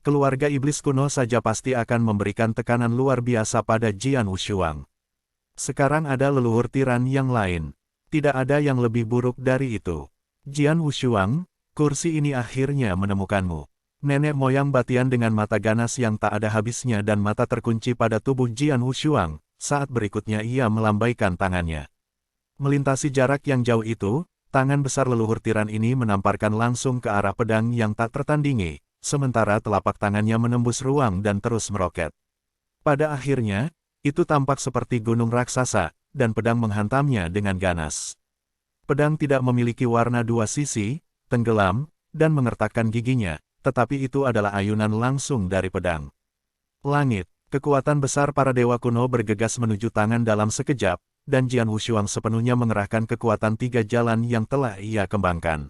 keluarga iblis kuno saja pasti akan memberikan tekanan luar biasa pada Jian Wushuang. Sekarang ada leluhur tiran yang lain. Tidak ada yang lebih buruk dari itu. Jian Wushuang, kursi ini akhirnya menemukanmu. Nenek moyang Batian dengan mata ganas yang tak ada habisnya dan mata terkunci pada tubuh Jian Wushuang. Saat berikutnya ia melambaikan tangannya. Melintasi jarak yang jauh itu, tangan besar leluhur tiran ini menamparkan langsung ke arah pedang yang tak tertandingi, sementara telapak tangannya menembus ruang dan terus meroket. Pada akhirnya, itu tampak seperti gunung raksasa, dan pedang menghantamnya dengan ganas. Pedang tidak memiliki warna dua sisi, tenggelam, dan mengertakkan giginya, tetapi itu adalah ayunan langsung dari pedang. Langit, kekuatan besar para dewa kuno bergegas menuju tangan dalam sekejap, dan Jian Wushuang sepenuhnya mengerahkan kekuatan 3 jalan yang telah ia kembangkan.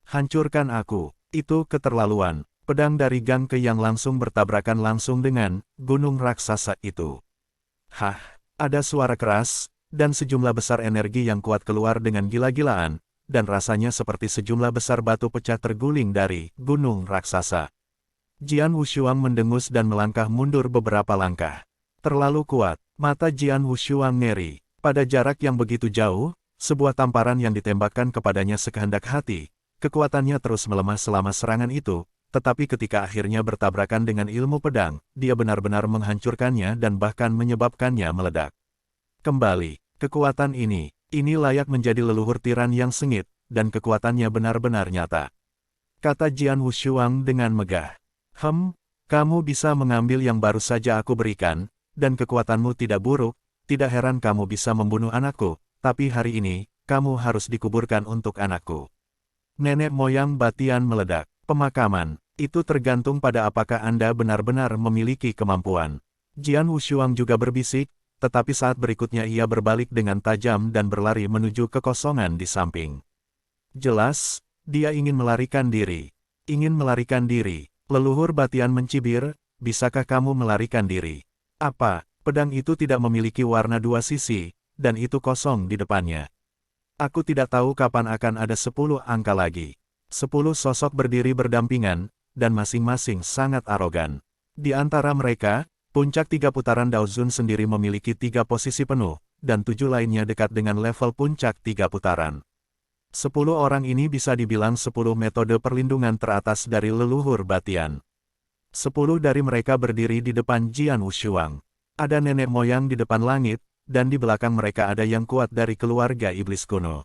Hancurkan aku, itu keterlaluan. Pedang dari Gang Ke yang langsung bertabrakan langsung dengan gunung raksasa itu. Hah, ada suara keras, dan sejumlah besar energi yang kuat keluar dengan gila-gilaan, dan rasanya seperti sejumlah besar batu pecah terguling dari gunung raksasa. Jian Wushuang mendengus dan melangkah mundur beberapa langkah. Terlalu kuat, mata Jian Wushuang ngeri. Pada jarak yang begitu jauh, sebuah tamparan yang ditembakkan kepadanya sekehendak hati, kekuatannya terus melemah selama serangan itu, tetapi ketika akhirnya bertabrakan dengan ilmu pedang, dia benar-benar menghancurkannya dan bahkan menyebabkannya meledak. Kembali, kekuatan ini layak menjadi leluhur tiran yang sengit, dan kekuatannya benar-benar nyata. Kata Jian Wushuang dengan megah. Kamu bisa mengambil yang baru saja aku berikan, dan kekuatanmu tidak buruk. Tidak heran kamu bisa membunuh anakku, tapi hari ini, kamu harus dikuburkan untuk anakku. Nenek moyang Batian meledak. Pemakaman, itu tergantung pada apakah Anda benar-benar memiliki kemampuan. Jian Wushuang juga berbisik, tetapi saat berikutnya ia berbalik dengan tajam dan berlari menuju kekosongan di samping. Jelas, dia ingin melarikan diri. Ingin melarikan diri. Leluhur Batian mencibir, bisakah kamu melarikan diri? Apa? Pedang itu tidak memiliki warna dua sisi, dan itu kosong di depannya. Aku tidak tahu kapan akan ada 10 angka lagi. 10 sosok berdiri berdampingan, dan masing-masing sangat arogan. Di antara mereka, puncak 3 putaran Daozun sendiri memiliki 3 posisi penuh, dan 7 lainnya dekat dengan level puncak 3 putaran. 10 orang ini bisa dibilang 10 metode perlindungan teratas dari leluhur Batian. 10 dari mereka berdiri di depan Jian Wushuang. Ada nenek moyang di depan langit, dan di belakang mereka ada yang kuat dari keluarga iblis kuno.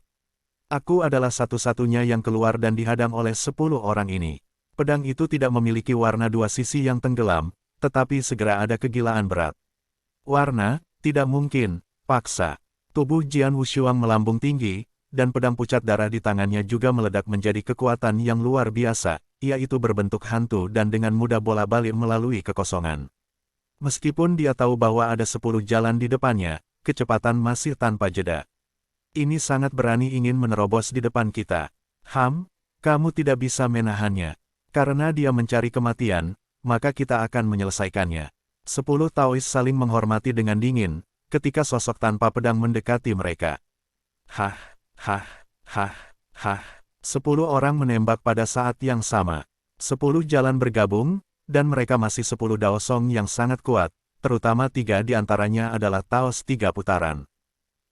Aku adalah satu-satunya yang keluar dan dihadang oleh 10 orang ini. Pedang itu tidak memiliki warna dua sisi yang tenggelam, tetapi segera ada kegilaan berat. Warna, tidak mungkin, paksa. Tubuh Jian Wushuang melambung tinggi, dan pedang pucat darah di tangannya juga meledak menjadi kekuatan yang luar biasa, yaitu berbentuk hantu dan dengan mudah bola-balik melalui kekosongan. Meskipun dia tahu bahwa ada 10 jalan di depannya, kecepatan masih tanpa jeda. Ini sangat berani ingin menerobos di depan kita. Kamu tidak bisa menahannya. Karena dia mencari kematian, maka kita akan menyelesaikannya. 10 Taois saling menghormati dengan dingin, ketika sosok tanpa pedang mendekati mereka. 10 orang menembak pada saat yang sama. 10 jalan bergabung, dan mereka masih 10 daosong yang sangat kuat, terutama 3 di antaranya adalah taos 3 putaran.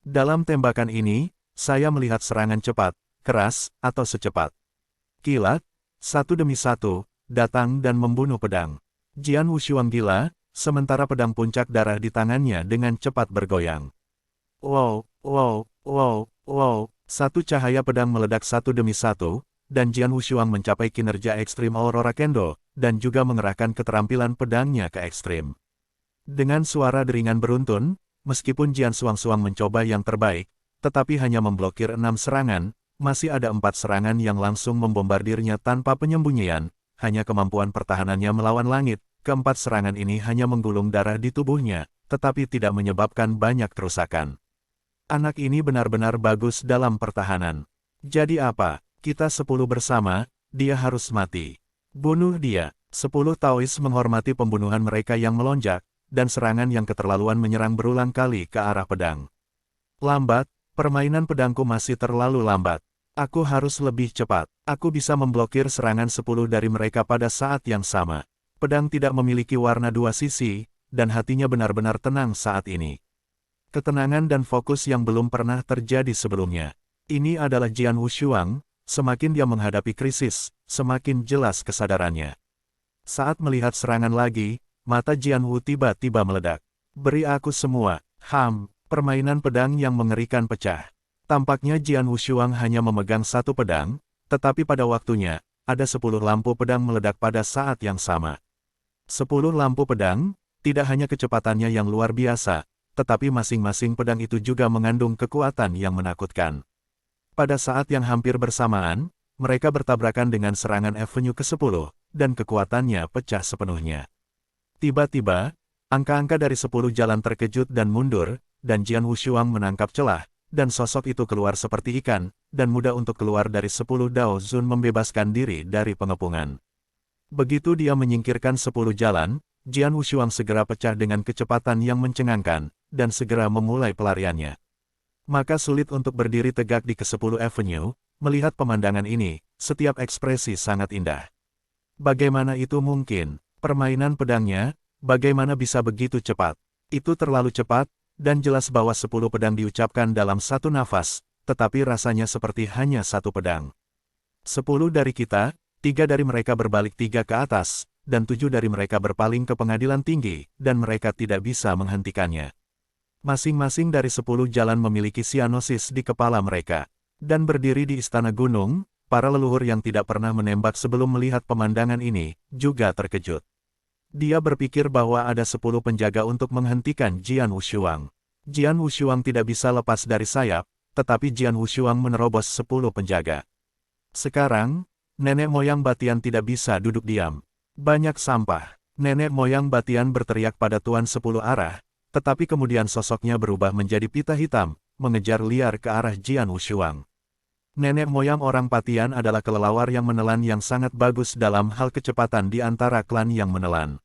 Dalam tembakan ini, saya melihat serangan cepat, keras, atau secepat kilat, satu demi satu, datang dan membunuh pedang. Jian Wushuang gila, sementara pedang puncak darah di tangannya dengan cepat bergoyang. Wow, satu cahaya pedang meledak satu demi satu, dan Jian Wushuang mencapai kinerja ekstrim Aurora Kendo, dan juga mengerahkan keterampilan pedangnya ke ekstrim. Dengan suara deringan beruntun, meskipun Jian Wushuang mencoba yang terbaik, tetapi hanya memblokir 6 serangan, masih ada 4 serangan yang langsung membombardirnya tanpa penyembunyian, hanya kemampuan pertahanannya melawan langit, keempat serangan ini hanya menggulung darah di tubuhnya, tetapi tidak menyebabkan banyak kerusakan. Anak ini benar-benar bagus dalam pertahanan. Jadi apa? Kita 10 bersama, dia harus mati. Bunuh dia. 10 Taois menghormati pembunuhan mereka yang melonjak, dan serangan yang keterlaluan menyerang berulang kali ke arah pedang. Lambat, permainan pedangku masih terlalu lambat. Aku harus lebih cepat. Aku bisa memblokir serangan 10 dari mereka pada saat yang sama. Pedang tidak memiliki warna dua sisi, dan hatinya benar-benar tenang saat ini. Ketenangan dan fokus yang belum pernah terjadi sebelumnya. Ini adalah Jian Wushuang, semakin dia menghadapi krisis, semakin jelas kesadarannya. Saat melihat serangan lagi, mata Jian Wu tiba-tiba meledak. Beri aku semua, permainan pedang yang mengerikan pecah. Tampaknya Jian Wushuang hanya memegang satu pedang, tetapi pada waktunya, ada 10 lampu pedang meledak pada saat yang sama. 10 lampu pedang, tidak hanya kecepatannya yang luar biasa, tetapi masing-masing pedang itu juga mengandung kekuatan yang menakutkan. Pada saat yang hampir bersamaan, mereka bertabrakan dengan serangan Avenue ke-10, dan kekuatannya pecah sepenuhnya. Tiba-tiba, angka-angka dari 10 jalan terkejut dan mundur, dan Jian Wushuang menangkap celah, dan sosok itu keluar seperti ikan, dan mudah untuk keluar dari 10 Dao Zun membebaskan diri dari pengepungan. Begitu dia menyingkirkan 10 jalan, Jian Wushuang segera pecah dengan kecepatan yang mencengangkan, dan segera memulai pelariannya. Maka sulit untuk berdiri tegak di ke-10 Avenue, melihat pemandangan ini, setiap ekspresi sangat indah. Bagaimana itu mungkin? Permainan pedangnya, bagaimana bisa begitu cepat? Itu terlalu cepat, dan jelas bahwa 10 pedang diucapkan dalam satu nafas, tetapi rasanya seperti hanya satu pedang. 10 dari kita, 3 dari mereka berbalik 3 ke atas, dan 7 dari mereka berpaling ke pengadilan tinggi, dan mereka tidak bisa menghentikannya. Masing-masing dari 10 jalan memiliki sianosis di kepala mereka. Dan berdiri di istana gunung, para leluhur yang tidak pernah menembak sebelum melihat pemandangan ini, juga terkejut. Dia berpikir bahwa ada 10 penjaga untuk menghentikan Jian Wushuang. Jian Wushuang tidak bisa lepas dari sayap, tetapi Jian Wushuang menerobos 10 penjaga. Sekarang, nenek moyang Batian tidak bisa duduk diam. Banyak sampah. Nenek moyang Batian berteriak pada Tuan 10 arah, tetapi kemudian sosoknya berubah menjadi pita hitam, mengejar liar ke arah Jian Wushuang. Nenek moyang orang Batian adalah kelelawar yang menelan yang sangat bagus dalam hal kecepatan di antara klan yang menelan.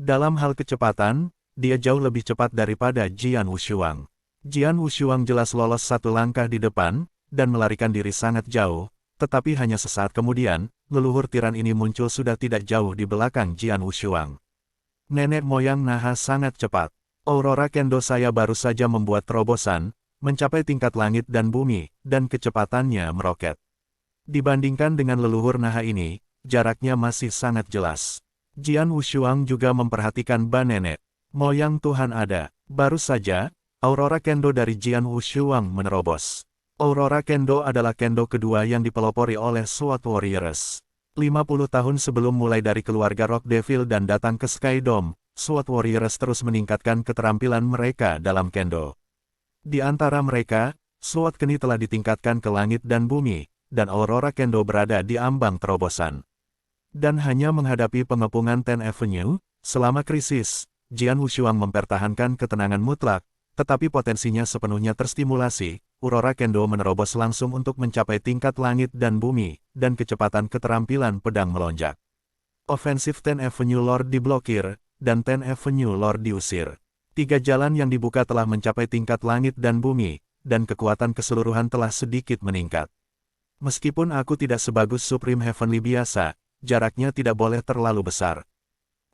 Dalam hal kecepatan, dia jauh lebih cepat daripada Jian Wushuang. Jian Wushuang jelas lolos satu langkah di depan, dan melarikan diri sangat jauh, tetapi hanya sesaat kemudian, leluhur tiran ini muncul sudah tidak jauh di belakang Jian Wushuang. Nenek moyang Naha sangat cepat. Aurora Kendo saya baru saja membuat terobosan, mencapai tingkat langit dan bumi, dan kecepatannya meroket. Dibandingkan dengan leluhur Naha ini, jaraknya masih sangat jelas. Jian Wushuang juga memperhatikan ban nenek moyang Tuhan ada. Baru saja, Aurora Kendo dari Jian Wushuang menerobos. Aurora Kendo adalah kendo kedua yang dipelopori oleh SWORD Warriors. 50 tahun sebelum mulai dari keluarga Rock Devil dan datang ke Sky Dome, SWORD Warriors terus meningkatkan keterampilan mereka dalam kendo. Di antara mereka, SWORD Keni telah ditingkatkan ke langit dan bumi, dan Aurora Kendo berada di ambang terobosan. Dan hanya menghadapi pengepungan 10 Avenue, selama krisis, Jian Wushuang mempertahankan ketenangan mutlak, tetapi potensinya sepenuhnya terstimulasi. Aurora Kendo menerobos langsung untuk mencapai tingkat langit dan bumi, dan kecepatan keterampilan pedang melonjak. Offensive 10 Avenue Lord diblokir, dan 10 Avenue Lord diusir. 3 jalan yang dibuka telah mencapai tingkat langit dan bumi, dan kekuatan keseluruhan telah sedikit meningkat. Meskipun aku tidak sebagus Supreme Heavenly biasa, jaraknya tidak boleh terlalu besar.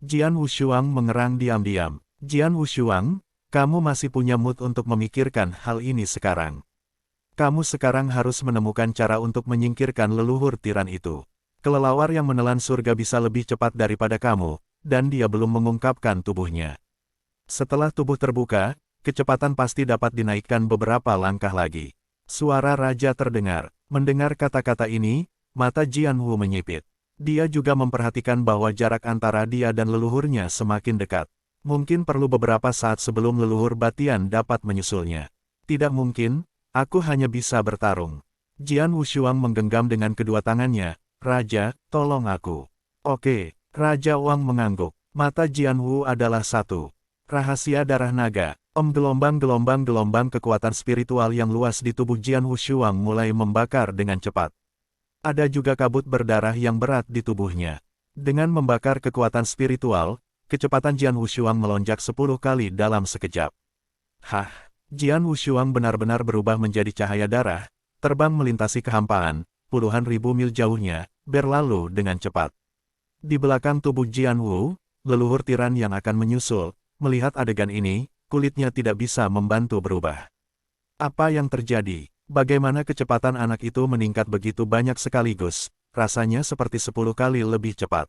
Jian Wushuang mengerang diam-diam. Jian Wushuang, kamu masih punya mood untuk memikirkan hal ini sekarang. Kamu sekarang harus menemukan cara untuk menyingkirkan leluhur tiran itu. Kelelawar yang menelan surga bisa lebih cepat daripada kamu, dan dia belum mengungkapkan tubuhnya. Setelah tubuh terbuka, kecepatan pasti dapat dinaikkan beberapa langkah lagi. Suara raja terdengar. Mendengar kata-kata ini, mata Jian Wu menyipit. Dia juga memperhatikan bahwa jarak antara dia dan leluhurnya semakin dekat. Mungkin perlu beberapa saat sebelum leluhur Batian dapat menyusulnya. Tidak mungkin. Aku hanya bisa bertarung. Jian Wushuang menggenggam dengan kedua tangannya. Raja, tolong aku. Oke, Raja Wang mengangguk. Mata Jian Wu adalah satu. Rahasia darah naga. Gelombang-gelombang kekuatan spiritual yang luas di tubuh Jian Wushuang mulai membakar dengan cepat. Ada juga kabut berdarah yang berat di tubuhnya. Dengan membakar kekuatan spiritual, kecepatan Jian Wushuang melonjak 10 kali dalam sekejap. Jian Wushuang benar-benar berubah menjadi cahaya darah, terbang melintasi kehampaan, puluhan ribu mil jauhnya, berlalu dengan cepat. Di belakang tubuh Jian Wu, leluhur tiran yang akan menyusul, melihat adegan ini, kulitnya tidak bisa membantu berubah. Apa yang terjadi? Bagaimana kecepatan anak itu meningkat begitu banyak sekaligus, rasanya seperti 10 kali lebih cepat.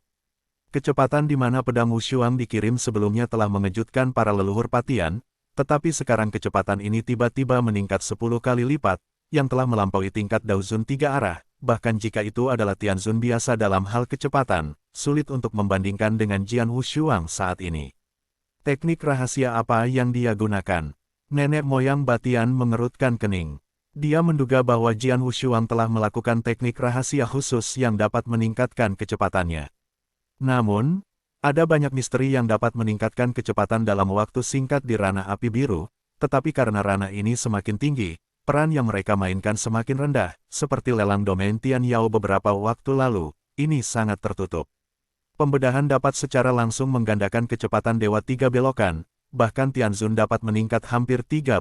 Kecepatan di mana pedang Wushuang dikirim sebelumnya telah mengejutkan para leluhur Patian, tetapi sekarang kecepatan ini tiba-tiba meningkat 10 kali lipat, yang telah melampaui tingkat Daozun 3 arah, bahkan jika itu adalah Tianzun biasa dalam hal kecepatan, sulit untuk membandingkan dengan Jian Wushuang saat ini. Teknik rahasia apa yang dia gunakan? Nenek moyang Batian mengerutkan kening. Dia menduga bahwa Jian Wushuang telah melakukan teknik rahasia khusus yang dapat meningkatkan kecepatannya. Namun, ada banyak misteri yang dapat meningkatkan kecepatan dalam waktu singkat di ranah api biru, tetapi karena ranah ini semakin tinggi, peran yang mereka mainkan semakin rendah, seperti lelang domain Tian Yao beberapa waktu lalu, ini sangat tertutup. Pembedahan dapat secara langsung menggandakan kecepatan Dewa Tiga Belokan, bahkan Tianzun dapat meningkat hampir 30%.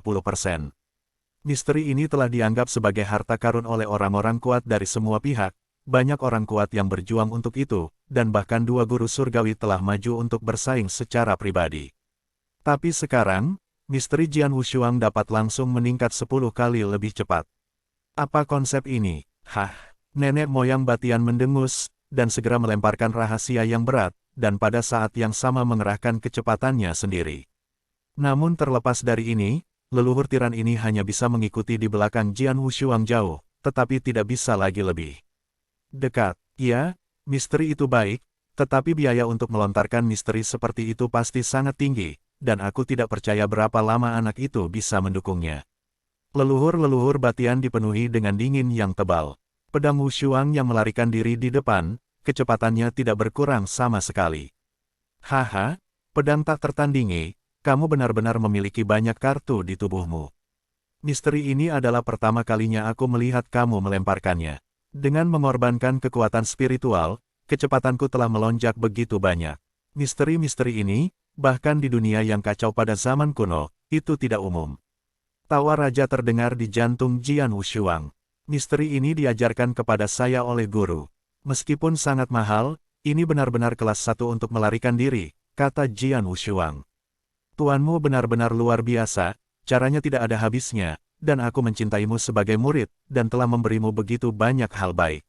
Misteri ini telah dianggap sebagai harta karun oleh orang-orang kuat dari semua pihak. Banyak orang kuat yang berjuang untuk itu, dan bahkan 2 guru surgawi telah maju untuk bersaing secara pribadi. Tapi sekarang, misteri Jian Wushuang dapat langsung meningkat 10 kali lebih cepat. Apa konsep ini? Hah? Nenek moyang Batian mendengus, dan segera melemparkan rahasia yang berat, dan pada saat yang sama mengerahkan kecepatannya sendiri. Namun terlepas dari ini, leluhur tiran ini hanya bisa mengikuti di belakang Jian Wushuang jauh, tetapi tidak bisa lagi lebih dekat. Ya, misteri itu baik, tetapi biaya untuk melontarkan misteri seperti itu pasti sangat tinggi, dan aku tidak percaya berapa lama anak itu bisa mendukungnya. Leluhur-leluhur Batian dipenuhi dengan dingin yang tebal. Pedang Wushuang yang melarikan diri di depan, kecepatannya tidak berkurang sama sekali. Haha, pedang tak tertandingi, kamu benar-benar memiliki banyak kartu di tubuhmu. Misteri ini adalah pertama kalinya aku melihat kamu melemparkannya. Dengan mengorbankan kekuatan spiritual, kecepatanku telah melonjak begitu banyak. Misteri-misteri ini, bahkan di dunia yang kacau pada zaman kuno, itu tidak umum. Tawa raja terdengar di jantung Jian Wushuang. Misteri ini diajarkan kepada saya oleh guru. Meskipun sangat mahal, ini benar-benar kelas 1 untuk melarikan diri, kata Jian Wushuang. Tuanmu benar-benar luar biasa, caranya tidak ada habisnya. Dan aku mencintaimu sebagai murid, dan telah memberimu begitu banyak hal baik.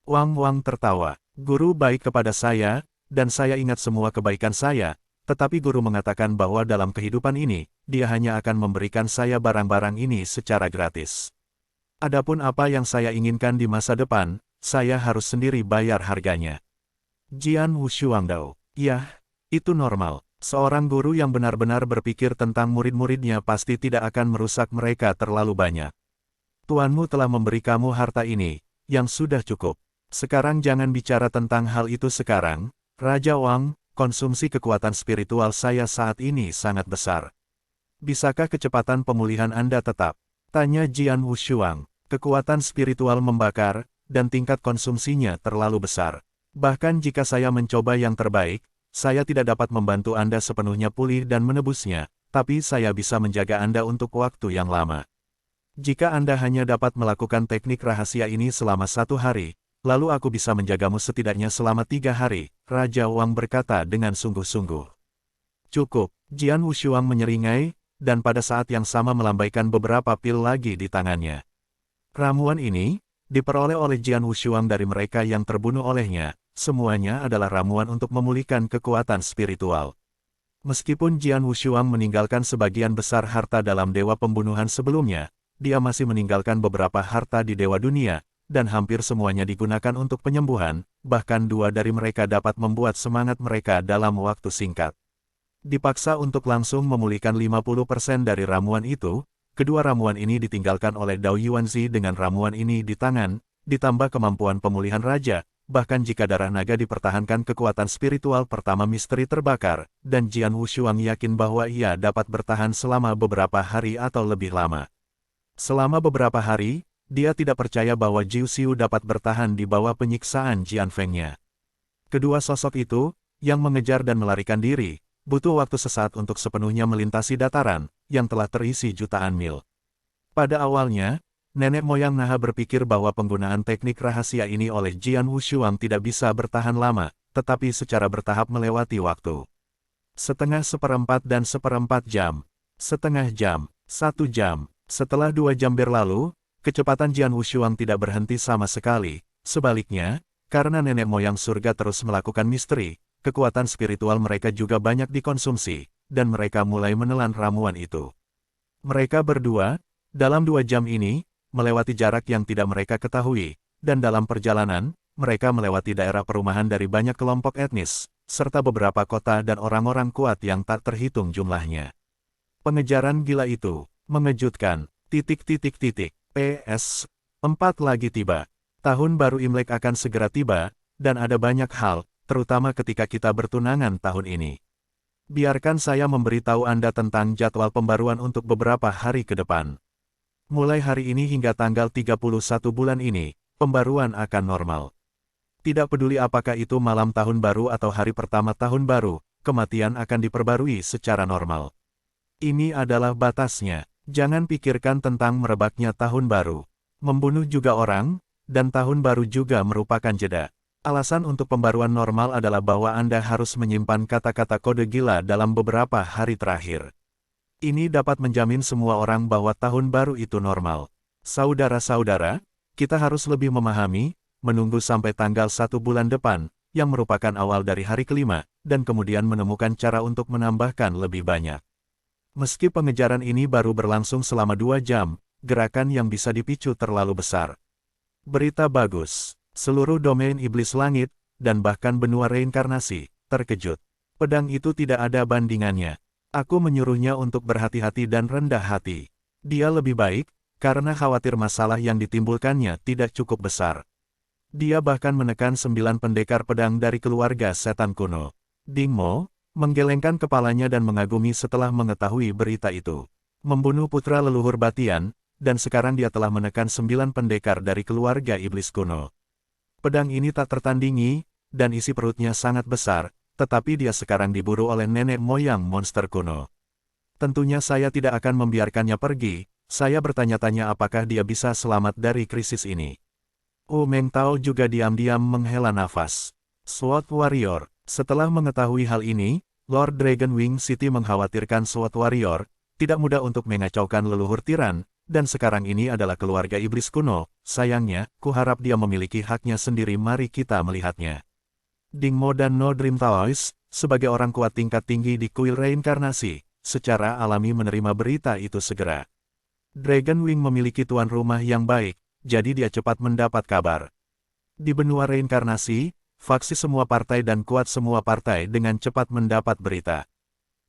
Wang Wang tertawa. Guru baik kepada saya, dan saya ingat semua kebaikan saya, tetapi guru mengatakan bahwa dalam kehidupan ini, dia hanya akan memberikan saya barang-barang ini secara gratis. Adapun apa yang saya inginkan di masa depan, saya harus sendiri bayar harganya. Jian Wushuang Dao. Yah, itu normal. Seorang guru yang benar-benar berpikir tentang murid-muridnya pasti tidak akan merusak mereka terlalu banyak. Tuanmu telah memberi kamu harta ini, yang sudah cukup. Sekarang jangan bicara tentang hal itu sekarang, Raja Wang, konsumsi kekuatan spiritual saya saat ini sangat besar. Bisakah kecepatan pemulihan Anda tetap? Tanya Jian Wushuang. Kekuatan spiritual membakar, dan tingkat konsumsinya terlalu besar. Bahkan jika saya mencoba yang terbaik, saya tidak dapat membantu Anda sepenuhnya pulih dan menebusnya, tapi saya bisa menjaga Anda untuk waktu yang lama. Jika Anda hanya dapat melakukan teknik rahasia ini selama 1 hari, lalu aku bisa menjagamu setidaknya selama 3 hari, Raja Wang berkata dengan sungguh-sungguh. Cukup, Jian Wushuang menyeringai, dan pada saat yang sama melambaikan beberapa pil lagi di tangannya. Ramuan ini, diperoleh oleh Jian Wushuang dari mereka yang terbunuh olehnya. Semuanya adalah ramuan untuk memulihkan kekuatan spiritual. Meskipun Jian Wushuang meninggalkan sebagian besar harta dalam dewa pembunuhan sebelumnya, dia masih meninggalkan beberapa harta di dewa dunia, dan hampir semuanya digunakan untuk penyembuhan, bahkan 2 dari mereka dapat membuat semangat mereka dalam waktu singkat. Dipaksa untuk langsung memulihkan 50% dari ramuan itu, kedua ramuan ini ditinggalkan oleh Dao Yuanzi dengan ramuan ini di tangan, ditambah kemampuan pemulihan raja. Bahkan jika darah naga dipertahankan kekuatan spiritual pertama misteri terbakar, dan Jian Wushuang yakin bahwa ia dapat bertahan selama beberapa hari atau lebih lama. Selama beberapa hari, dia tidak percaya bahwa Jiu Xiu dapat bertahan di bawah penyiksaan Jian Fengnya. Kedua sosok itu, yang mengejar dan melarikan diri, butuh waktu sesaat untuk sepenuhnya melintasi dataran, yang telah terisi jutaan mil. Pada awalnya, nenek moyang Naha berpikir bahwa penggunaan teknik rahasia ini oleh Jian Wushuang tidak bisa bertahan lama, tetapi secara bertahap melewati waktu. Setengah seperempat dan seperempat jam. Setengah jam. 1 jam. Setelah 2 jam berlalu, kecepatan Jian Wushuang tidak berhenti sama sekali. Sebaliknya, karena nenek moyang surga terus melakukan misteri, kekuatan spiritual mereka juga banyak dikonsumsi, dan mereka mulai menelan ramuan itu. Mereka berdua, dalam 2 jam ini, melewati jarak yang tidak mereka ketahui, dan dalam perjalanan, mereka melewati daerah perumahan dari banyak kelompok etnis, serta beberapa kota dan orang-orang kuat yang tak terhitung jumlahnya. Pengejaran gila itu mengejutkan. PS. 4 lagi tiba. Tahun baru Imlek akan segera tiba, dan ada banyak hal, terutama ketika kita bertunangan tahun ini. Biarkan saya memberitahu Anda tentang jadwal pembaruan untuk beberapa hari ke depan. Mulai hari ini hingga tanggal 31 bulan ini, pembaruan akan normal. Tidak peduli apakah itu malam tahun baru atau hari pertama tahun baru, kematian akan diperbarui secara normal. Ini adalah batasnya. Jangan pikirkan tentang merebaknya tahun baru. Membunuh juga orang, dan tahun baru juga merupakan jeda. Alasan untuk pembaruan normal adalah bahwa Anda harus menyimpan kata-kata kode gila dalam beberapa hari terakhir. Ini dapat menjamin semua orang bahwa tahun baru itu normal. Saudara-saudara, kita harus lebih memahami, menunggu sampai tanggal 1 bulan depan, yang merupakan awal dari hari kelima, dan kemudian menemukan cara untuk menambahkan lebih banyak. Meski pengejaran ini baru berlangsung selama 2 jam, gerakan yang bisa dipicu terlalu besar. Berita bagus, seluruh domain iblis langit, dan bahkan benua reinkarnasi, terkejut. Pedang itu tidak ada bandingannya. Aku menyuruhnya untuk berhati-hati dan rendah hati. Dia lebih baik, karena khawatir masalah yang ditimbulkannya tidak cukup besar. Dia bahkan menekan 9 pendekar pedang dari keluarga setan kuno. Ding Mo menggelengkan kepalanya dan mengagumi setelah mengetahui berita itu. Membunuh putra leluhur Batian, dan sekarang dia telah menekan 9 pendekar dari keluarga iblis kuno. Pedang ini tak tertandingi, dan isi perutnya sangat besar, tetapi dia sekarang diburu oleh nenek moyang monster kuno. Tentunya saya tidak akan membiarkannya pergi, saya bertanya-tanya apakah dia bisa selamat dari krisis ini. Meng Tao juga diam-diam menghela nafas. SWOT Warrior. Setelah mengetahui hal ini, Lord Dragon Wing City mengkhawatirkan SWOT Warrior, tidak mudah untuk mengacaukan leluhur tiran, dan sekarang ini adalah keluarga iblis kuno, sayangnya, kuharap dia memiliki haknya sendiri, mari kita melihatnya. Ding Mo dan No Dream Toys, sebagai orang kuat tingkat tinggi di kuil reinkarnasi, secara alami menerima berita itu segera. Dragon Wing memiliki tuan rumah yang baik, jadi dia cepat mendapat kabar. Di benua reinkarnasi, faksi semua partai dan kuat semua partai dengan cepat mendapat berita.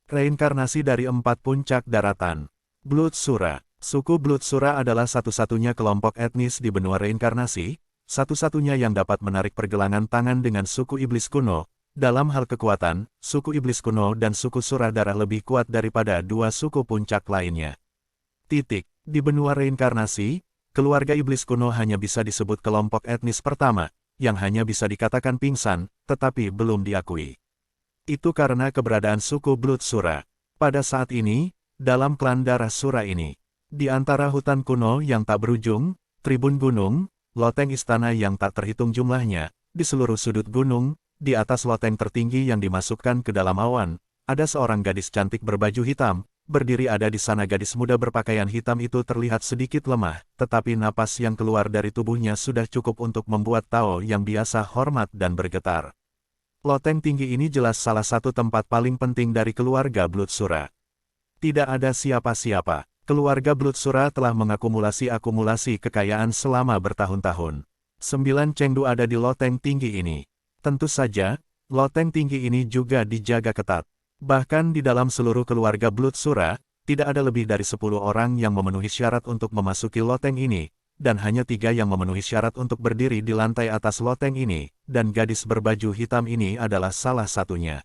Reinkarnasi dari 4 puncak daratan. Blood Sura. Suku Blood Sura adalah satu-satunya kelompok etnis di benua reinkarnasi, satu-satunya yang dapat menarik pergelangan tangan dengan suku iblis kuno. Dalam hal kekuatan, suku iblis kuno dan suku Sura darah lebih kuat daripada 2 suku puncak lainnya. Di benua reinkarnasi, keluarga iblis kuno hanya bisa disebut kelompok etnis pertama, yang hanya bisa dikatakan pingsan, tetapi belum diakui. Itu karena keberadaan suku Blood Sura. Pada saat ini, dalam klan darah Sura ini, di antara hutan kuno yang tak berujung, tribun gunung, loteng istana yang tak terhitung jumlahnya, di seluruh sudut gunung, di atas loteng tertinggi yang dimasukkan ke dalam awan, ada seorang gadis cantik berbaju hitam, berdiri ada di sana. Gadis muda berpakaian hitam itu terlihat sedikit lemah, tetapi napas yang keluar dari tubuhnya sudah cukup untuk membuat Tao yang biasa hormat dan bergetar. Loteng tinggi ini jelas salah satu tempat paling penting dari keluarga Blood Sura. Tidak ada siapa-siapa. Keluarga Blood Sura telah mengakumulasi kekayaan selama bertahun-tahun. 9 Chengdu ada di loteng tinggi ini. Tentu saja, loteng tinggi ini juga dijaga ketat. Bahkan di dalam seluruh keluarga Blood Sura, tidak ada lebih dari 10 orang yang memenuhi syarat untuk memasuki loteng ini, dan hanya 3 yang memenuhi syarat untuk berdiri di lantai atas loteng ini, dan gadis berbaju hitam ini adalah salah satunya.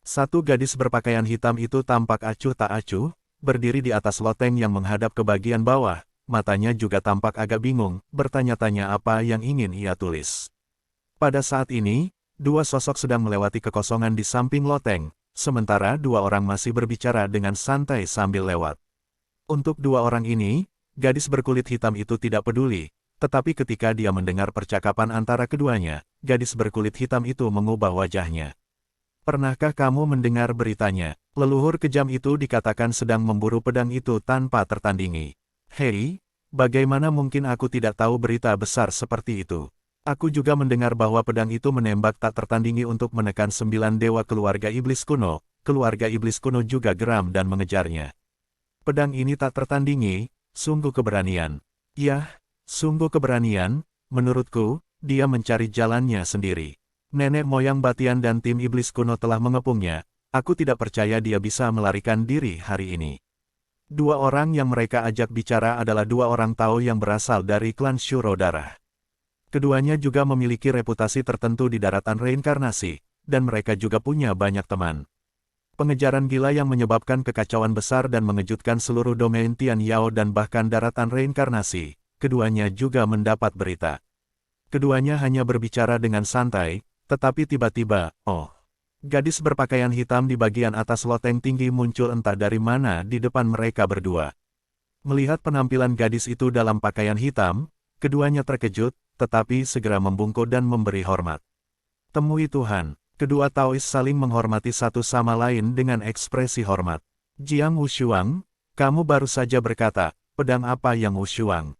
Satu gadis berpakaian hitam itu tampak acuh tak acuh, berdiri di atas loteng yang menghadap ke bagian bawah, matanya juga tampak agak bingung, bertanya-tanya apa yang ingin ia tulis. Pada saat ini, 2 sosok sedang melewati kekosongan di samping loteng, sementara 2 orang masih berbicara dengan santai sambil lewat. Untuk 2 orang ini, gadis berkulit hitam itu tidak peduli, tetapi ketika dia mendengar percakapan antara keduanya, gadis berkulit hitam itu mengubah wajahnya. Pernahkah kamu mendengar beritanya? Leluhur kejam itu dikatakan sedang memburu pedang itu tanpa tertandingi. Hei, bagaimana mungkin aku tidak tahu berita besar seperti itu? Aku juga mendengar bahwa pedang itu menembak tak tertandingi untuk menekan 9 dewa keluarga iblis kuno. Keluarga iblis kuno juga geram dan mengejarnya. Pedang ini tak tertandingi, sungguh keberanian. Yah, sungguh keberanian, menurutku, dia mencari jalannya sendiri. Nenek moyang Batian dan tim iblis kuno telah mengepungnya, aku tidak percaya dia bisa melarikan diri hari ini. Dua orang yang mereka ajak bicara adalah dua orang Tao yang berasal dari klan Shuro Darah. Keduanya juga memiliki reputasi tertentu di daratan reinkarnasi, dan mereka juga punya banyak teman. Pengejaran gila yang menyebabkan kekacauan besar dan mengejutkan seluruh domain Tian Yao dan bahkan daratan reinkarnasi, keduanya juga mendapat berita. Keduanya hanya berbicara dengan santai, tetapi tiba-tiba, gadis berpakaian hitam di bagian atas loteng tinggi muncul entah dari mana di depan mereka berdua. Melihat penampilan gadis itu dalam pakaian hitam, keduanya terkejut, tetapi segera membungkuk dan memberi hormat. Temui Tuhan. Kedua Taois saling menghormati satu sama lain dengan ekspresi hormat. Jiang Wushuang, kamu baru saja berkata, pedang apa yang Wushuang?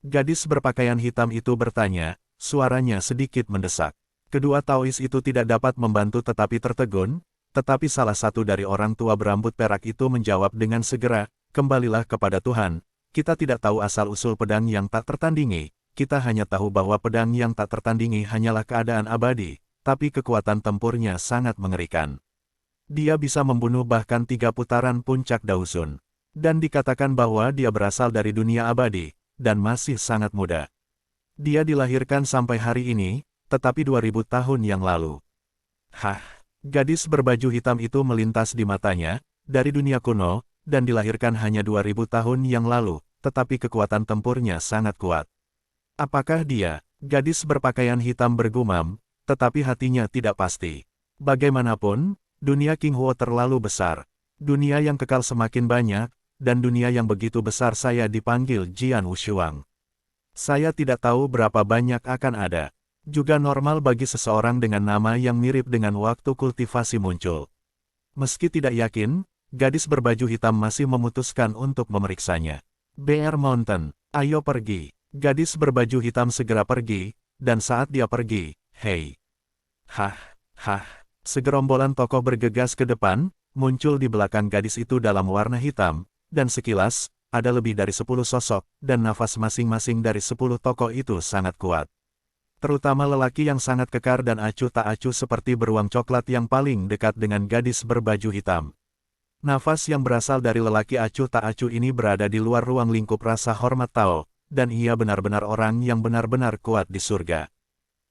Gadis berpakaian hitam itu bertanya, suaranya sedikit mendesak. Kedua Taois itu tidak dapat membantu tetapi tertegun, tetapi salah satu dari orang tua berambut perak itu menjawab dengan segera, kembalilah kepada Tuhan, kita tidak tahu asal-usul pedang yang tak tertandingi, kita hanya tahu bahwa pedang yang tak tertandingi hanyalah keadaan abadi. Tapi kekuatan tempurnya sangat mengerikan. Dia bisa membunuh bahkan 3 putaran puncak Daosun. Dan dikatakan bahwa dia berasal dari dunia abadi, dan masih sangat muda. Dia dilahirkan sampai hari ini, tetapi 2000 tahun yang lalu. Hah, gadis berbaju hitam itu melintas di matanya, dari dunia kuno, dan dilahirkan hanya 2000 tahun yang lalu, tetapi kekuatan tempurnya sangat kuat. Apakah dia? Gadis berpakaian hitam bergumam, tetapi hatinya tidak pasti. Bagaimanapun, dunia King Huo terlalu besar. Dunia yang kekal semakin banyak, dan dunia yang begitu besar saya dipanggil Jian Wushuang. Saya tidak tahu berapa banyak akan ada. Juga normal bagi seseorang dengan nama yang mirip dengan waktu kultivasi muncul. Meski tidak yakin, gadis berbaju hitam masih memutuskan untuk memeriksanya. Bear Mountain, ayo pergi. Gadis berbaju hitam segera pergi, dan saat dia pergi, hei. Hah, segerombolan tokoh bergegas ke depan, muncul di belakang gadis itu dalam warna hitam, dan sekilas, ada lebih dari 10 sosok, dan nafas masing-masing dari 10 tokoh itu sangat kuat. Terutama lelaki yang sangat kekar dan acuh tak acuh seperti beruang coklat yang paling dekat dengan gadis berbaju hitam. Nafas yang berasal dari lelaki acuh tak acuh ini berada di luar ruang lingkup rasa hormat Tao, dan ia benar-benar orang yang benar-benar kuat di surga.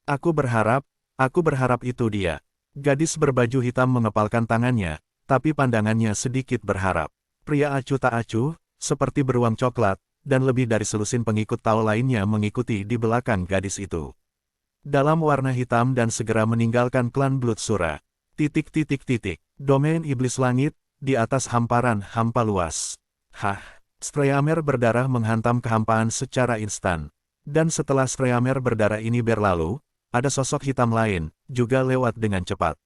Aku berharap itu dia. Gadis berbaju hitam mengepalkan tangannya, tapi pandangannya sedikit berharap. Pria acuh tak acuh, seperti beruang coklat, dan lebih dari selusin pengikut Tao lainnya mengikuti di belakang gadis itu. Dalam warna hitam dan segera meninggalkan klan Blood Sura. Domain iblis langit, di atas hamparan hampa luas. Hah, Streamer berdarah menghantam kehampaan secara instan. Dan setelah Streamer berdarah ini berlalu, ada sosok hitam lain, juga lewat dengan cepat.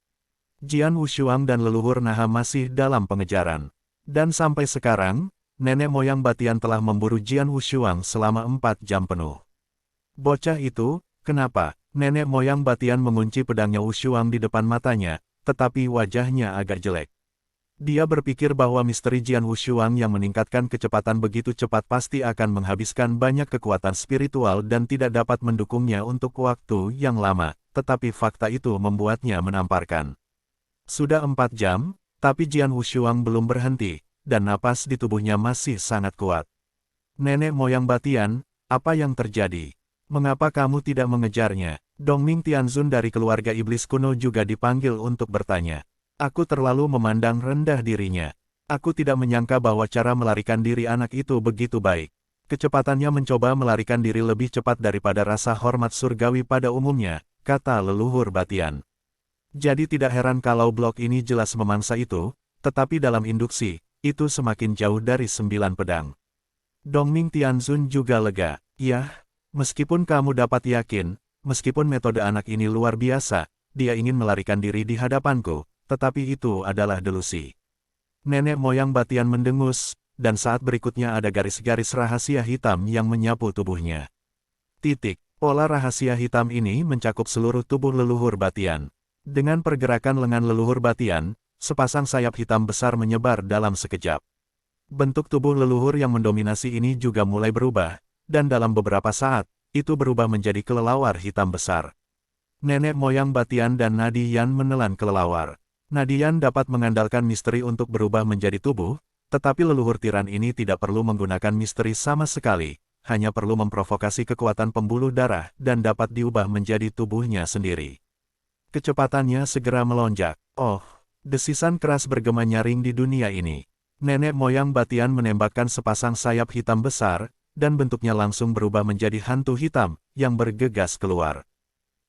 Jian Wushuang dan leluhur Naha masih dalam pengejaran. Dan sampai sekarang, nenek moyang Batian telah memburu Jian Wushuang selama 4 jam penuh. Bocah itu, kenapa? Nenek moyang Batian mengunci pedangnya Wushuang di depan matanya, tetapi wajahnya agak jelek. Dia berpikir bahwa misteri Jian Wushuang yang meningkatkan kecepatan begitu cepat pasti akan menghabiskan banyak kekuatan spiritual dan tidak dapat mendukungnya untuk waktu yang lama, tetapi fakta itu membuatnya menamparkan. Sudah 4 jam, tapi Jian Wushuang belum berhenti, dan napas di tubuhnya masih sangat kuat. Nenek moyang Batian, apa yang terjadi? Mengapa kamu tidak mengejarnya? Dongming Tianzun dari keluarga iblis kuno juga dipanggil untuk bertanya. Aku terlalu memandang rendah dirinya. Aku tidak menyangka bahwa cara melarikan diri anak itu begitu baik. Kecepatannya mencoba melarikan diri lebih cepat daripada rasa hormat surgawi pada umumnya, kata leluhur Batian. Jadi tidak heran kalau blok ini jelas memangsa itu, tetapi dalam induksi, itu semakin jauh dari 9 pedang. Dongming Tianzun juga lega. Yah, Meskipun kamu dapat yakin, meskipun metode anak ini luar biasa, dia ingin melarikan diri di hadapanku, tetapi itu adalah delusi. Nenek moyang Batian mendengus, dan saat berikutnya ada garis-garis rahasia hitam yang menyapu tubuhnya. Pola rahasia hitam ini mencakup seluruh tubuh leluhur Batian. Dengan pergerakan lengan leluhur Batian, sepasang sayap hitam besar menyebar dalam sekejap. Bentuk tubuh leluhur yang mendominasi ini juga mulai berubah, dan dalam beberapa saat, itu berubah menjadi kelelawar hitam besar. Nenek moyang Batian dan Nadiyan menelan kelelawar. Nadiyan dapat mengandalkan misteri untuk berubah menjadi tubuh, tetapi leluhur tiran ini tidak perlu menggunakan misteri sama sekali, hanya perlu memprovokasi kekuatan pembuluh darah dan dapat diubah menjadi tubuhnya sendiri. Kecepatannya segera melonjak. Oh, desisan keras bergema nyaring di dunia ini. Nenek moyang Batian menembakkan sepasang sayap hitam besar, dan bentuknya langsung berubah menjadi hantu hitam, yang bergegas keluar.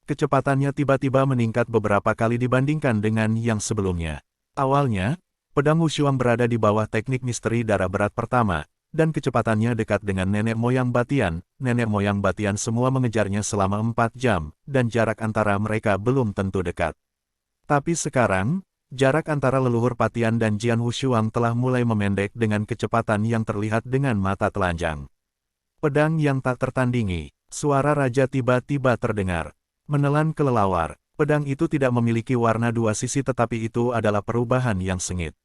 Kecepatannya tiba-tiba meningkat beberapa kali dibandingkan dengan yang sebelumnya. Awalnya, pedang Wushuang berada di bawah teknik misteri darah berat pertama, dan kecepatannya dekat dengan nenek moyang Batian. Nenek moyang Batian semua mengejarnya selama 4 jam, dan jarak antara mereka belum tentu dekat. Tapi sekarang, jarak antara leluhur Batian dan Jian Wushuang telah mulai memendek dengan kecepatan yang terlihat dengan mata telanjang. Pedang yang tak tertandingi, suara raja tiba-tiba terdengar. Menelan kelelawar, pedang itu tidak memiliki warna dua sisi tetapi itu adalah perubahan yang sengit.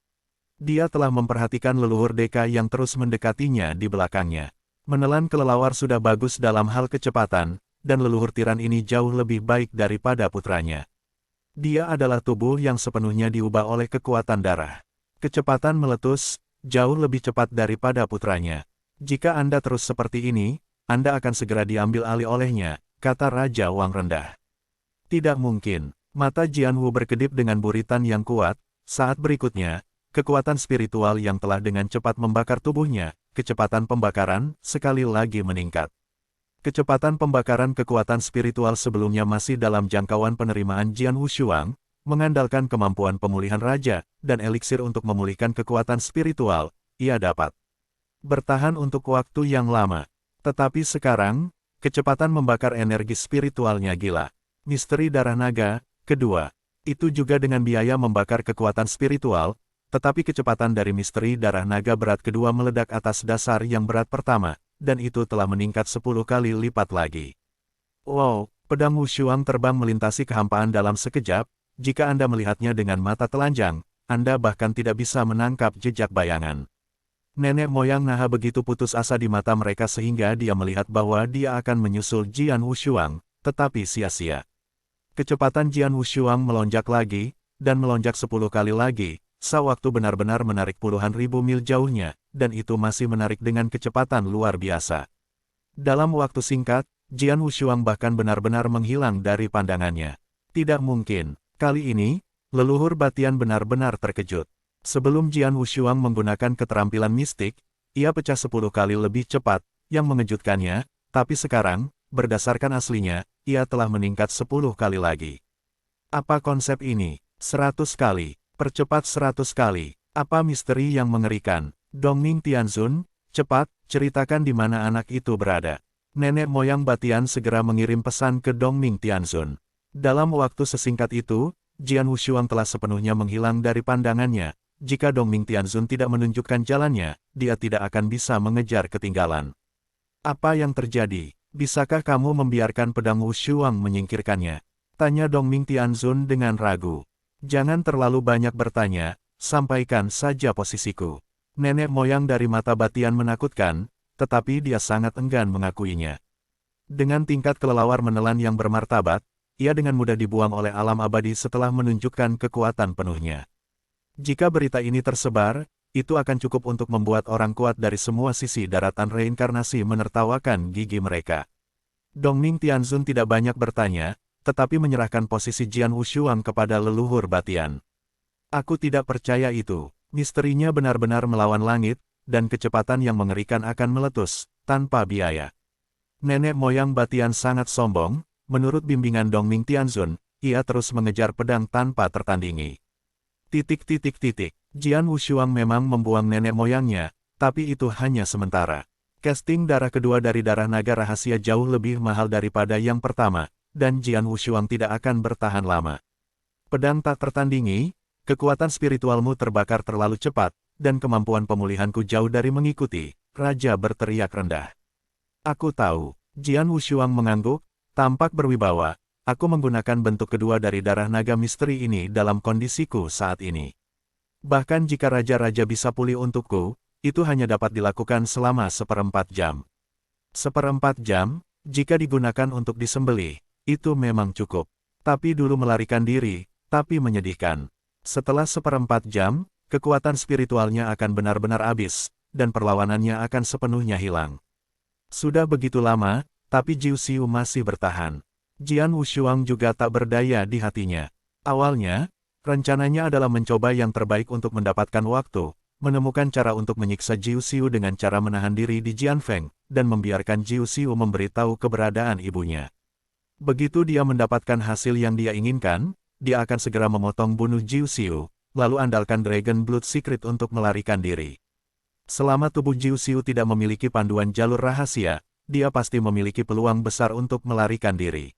Dia telah memperhatikan leluhur Deka yang terus mendekatinya di belakangnya. Menelan kelelawar sudah bagus dalam hal kecepatan, dan leluhur tiran ini jauh lebih baik daripada putranya. Dia adalah tubuh yang sepenuhnya diubah oleh kekuatan darah. Kecepatan meletus, jauh lebih cepat daripada putranya. Jika Anda terus seperti ini, Anda akan segera diambil alih olehnya, kata Raja Wang rendah. Tidak mungkin. Mata Jian Wu berkedip dengan buritan yang kuat. Saat berikutnya, kekuatan spiritual yang telah dengan cepat membakar tubuhnya, kecepatan pembakaran, sekali lagi meningkat. Kecepatan pembakaran kekuatan spiritual sebelumnya masih dalam jangkauan penerimaan Jian Wushuang, mengandalkan kemampuan pemulihan raja, dan eliksir untuk memulihkan kekuatan spiritual, ia dapat bertahan untuk waktu yang lama. Tetapi sekarang, kecepatan membakar energi spiritualnya gila. Misteri darah naga, kedua, itu juga dengan biaya membakar kekuatan spiritual, tetapi kecepatan dari misteri darah naga berat kedua meledak atas dasar yang berat pertama, dan itu telah meningkat 10 kali lipat lagi. Wow, pedang Wushuang terbang melintasi kehampaan dalam sekejap. Jika Anda melihatnya dengan mata telanjang, Anda bahkan tidak bisa menangkap jejak bayangan. Nenek moyang Naha begitu putus asa di mata mereka sehingga dia melihat bahwa dia akan menyusul Jian Wushuang, tetapi sia-sia. Kecepatan Jian Wushuang melonjak lagi, dan melonjak 10 kali lagi. Sewaktu benar-benar menarik puluhan ribu mil jauhnya, dan itu masih menarik dengan kecepatan luar biasa. Dalam waktu singkat, Jian Wushuang bahkan benar-benar menghilang dari pandangannya. Tidak mungkin. Kali ini, leluhur Batian benar-benar terkejut. Sebelum Jian Wushuang menggunakan keterampilan mistik, ia pecah 10 kali lebih cepat, yang mengejutkannya, tapi sekarang, berdasarkan aslinya, ia telah meningkat 10 kali lagi. Apa konsep ini? 100 kali. Percepat 100 kali. Apa misteri yang mengerikan? Dongming Tianzun, cepat, ceritakan di mana anak itu berada. Nenek moyang Batian segera mengirim pesan ke Dongming Tianzun. Dalam waktu sesingkat itu, Jian Wushuang telah sepenuhnya menghilang dari pandangannya. Jika Dongming Tianzun tidak menunjukkan jalannya, dia tidak akan bisa mengejar ketinggalan. Apa yang terjadi? Bisakah kamu membiarkan pedang Wushuang menyingkirkannya? Tanya Dongming Tianzun dengan ragu. Jangan terlalu banyak bertanya, sampaikan saja posisiku. Nenek moyang dari mata Batian menakutkan, tetapi dia sangat enggan mengakuinya. Dengan tingkat kelelawar menelan yang bermartabat, ia dengan mudah dibuang oleh alam abadi setelah menunjukkan kekuatan penuhnya. Jika berita ini tersebar, itu akan cukup untuk membuat orang kuat dari semua sisi daratan reinkarnasi menertawakan gigi mereka. Dongming Tianzun tidak banyak bertanya, tetapi menyerahkan posisi Jian Wushuang kepada leluhur Batian. Aku tidak percaya itu. Misterinya benar-benar melawan langit, dan kecepatan yang mengerikan akan meletus, tanpa biaya. Nenek moyang Batian sangat sombong, menurut bimbingan Dongming Tianzun, ia terus mengejar pedang tanpa tertandingi. Jian Wushuang memang membuang nenek moyangnya, tapi itu hanya sementara. Casting darah kedua dari darah naga rahasia jauh lebih mahal daripada yang pertama, dan Jian Wushuang tidak akan bertahan lama. Pedang tak tertandingi, kekuatan spiritualmu terbakar terlalu cepat, dan kemampuan pemulihanku jauh dari mengikuti, Raja berteriak rendah. Aku tahu, Jian Wushuang mengangguk, tampak berwibawa, aku menggunakan bentuk kedua dari darah naga misteri ini dalam kondisiku saat ini. Bahkan jika raja-raja bisa pulih untukku, itu hanya dapat dilakukan selama 1/4 jam. 1/4 jam, jika digunakan untuk disembelih, itu memang cukup. Tapi dulu melarikan diri, tapi menyedihkan. Setelah 1/4 jam, kekuatan spiritualnya akan benar-benar habis, dan perlawanannya akan sepenuhnya hilang. Sudah begitu lama, tapi Jiu Xiu masih bertahan. Jian Wushuang juga tak berdaya di hatinya. Awalnya, rencananya adalah mencoba yang terbaik untuk mendapatkan waktu, menemukan cara untuk menyiksa Jiu Xiu dengan cara menahan diri di Jianfeng, dan membiarkan Jiu Xiu memberitahu keberadaan ibunya. Begitu dia mendapatkan hasil yang dia inginkan, dia akan segera memotong bunuh Jiu Xiu, lalu andalkan Dragon Blood Secret untuk melarikan diri. Selama tubuh Jiu Xiu tidak memiliki panduan jalur rahasia, dia pasti memiliki peluang besar untuk melarikan diri.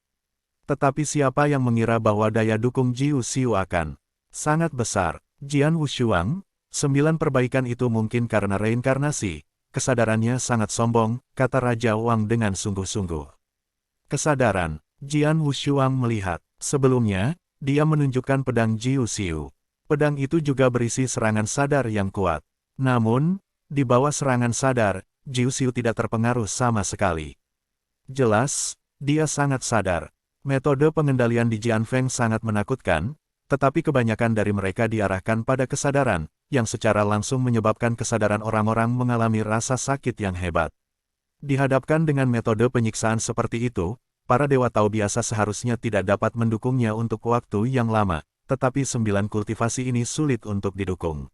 Tetapi siapa yang mengira bahwa daya dukung Jiu Xiu akan sangat besar? Jian Wushuang, 9 perbaikan itu mungkin karena reinkarnasi, kesadarannya sangat sombong, kata Raja Wang dengan sungguh-sungguh. Kesadaran, Jian Wushuang melihat. Sebelumnya, dia menunjukkan pedang Jiu Xiu. Pedang itu juga berisi serangan sadar yang kuat. Namun, di bawah serangan sadar, Jiu Xiu tidak terpengaruh sama sekali. Jelas, dia sangat sadar. Metode pengendalian di Jianfeng sangat menakutkan, tetapi kebanyakan dari mereka diarahkan pada kesadaran, yang secara langsung menyebabkan kesadaran orang-orang mengalami rasa sakit yang hebat. Dihadapkan dengan metode penyiksaan seperti itu, para dewa Tao biasa seharusnya tidak dapat mendukungnya untuk waktu yang lama, tetapi 9 kultivasi ini sulit untuk didukung.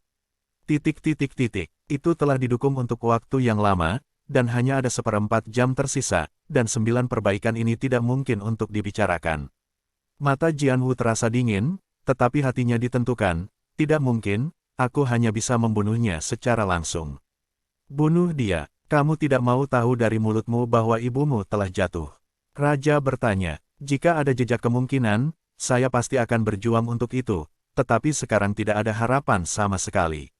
Itu telah didukung untuk waktu yang lama, dan hanya ada 1/4 jam tersisa, dan 9 perbaikan ini tidak mungkin untuk dibicarakan. Mata Jian Wu terasa dingin, tetapi hatinya ditentukan, tidak mungkin, aku hanya bisa membunuhnya secara langsung. Bunuh dia, kamu tidak mau tahu dari mulutmu bahwa ibumu telah jatuh. Raja bertanya, jika ada jejak kemungkinan, saya pasti akan berjuang untuk itu, tetapi sekarang tidak ada harapan sama sekali.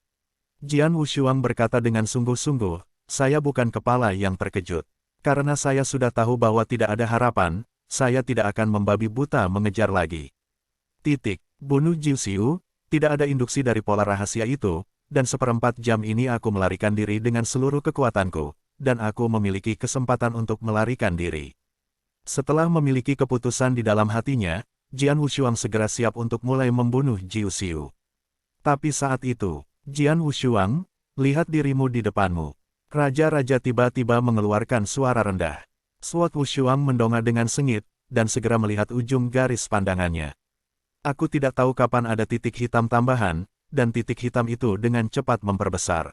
Jian Wushuang berkata dengan sungguh-sungguh, saya bukan kepala yang terkejut. Karena saya sudah tahu bahwa tidak ada harapan, saya tidak akan membabi buta mengejar lagi. Bunuh Jiu Xiu, tidak ada induksi dari pola rahasia itu, dan 1/4 jam ini aku melarikan diri dengan seluruh kekuatanku, dan aku memiliki kesempatan untuk melarikan diri. Setelah memiliki keputusan di dalam hatinya, Jian Wushuang segera siap untuk mulai membunuh Jiu Xiu. Tapi saat itu, Jian Wushuang, lihat dirimu di depanmu. Raja-raja tiba-tiba mengeluarkan suara rendah. Sword Wushuang mendongak dengan sengit, dan segera melihat ujung garis pandangannya. Aku tidak tahu kapan ada titik hitam tambahan, dan titik hitam itu dengan cepat memperbesar.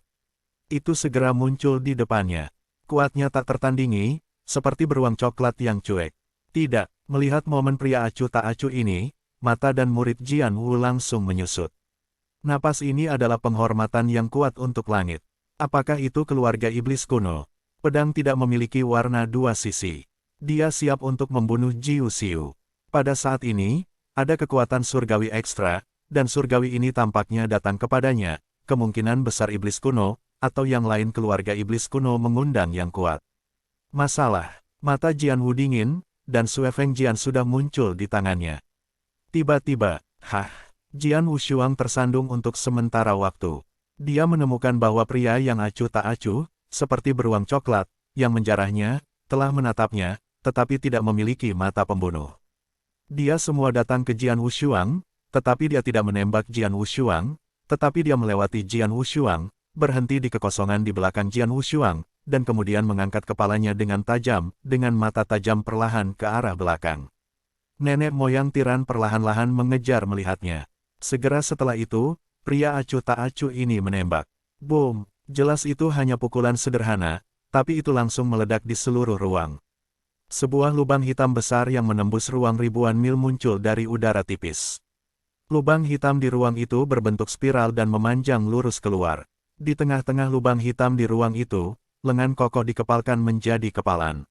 Itu segera muncul di depannya. Kuatnya tak tertandingi, seperti beruang coklat yang cuek. Tidak, melihat momen pria acuh tak acuh ini, mata dan murid Jian Wu langsung menyusut. Napas ini adalah penghormatan yang kuat untuk langit. Apakah itu keluarga iblis kuno? Pedang tidak memiliki warna dua sisi. Dia siap untuk membunuh Jiu Xiu. Pada saat ini, ada kekuatan surgawi ekstra, dan surgawi ini tampaknya datang kepadanya, kemungkinan besar iblis kuno, atau yang lain keluarga iblis kuno mengundang yang kuat. Masalah, mata Jian Wu dingin, dan Sue Feng Jian sudah muncul di tangannya. Tiba-tiba, Jian Wushuang tersandung untuk sementara waktu. Dia menemukan bahwa pria yang acuh tak acuh, seperti beruang coklat, yang menjarahnya, telah menatapnya, tetapi tidak memiliki mata pembunuh. Dia semua datang ke Jian Wushuang, tetapi dia tidak menembak Jian Wushuang, tetapi dia melewati Jian Wushuang, berhenti di kekosongan di belakang Jian Wushuang, dan kemudian mengangkat kepalanya dengan tajam, dengan mata tajam perlahan ke arah belakang. Nenek moyang tiran perlahan-lahan mengejar melihatnya. Segera setelah itu, pria acuh tak acuh ini menembak. Boom! Jelas itu hanya pukulan sederhana, tapi itu langsung meledak di seluruh ruang. Sebuah lubang hitam besar yang menembus ruang ribuan mil muncul dari udara tipis. Lubang hitam di ruang itu berbentuk spiral dan memanjang lurus keluar. Di tengah-tengah lubang hitam di ruang itu, lengan kokoh dikepalkan menjadi kepalan.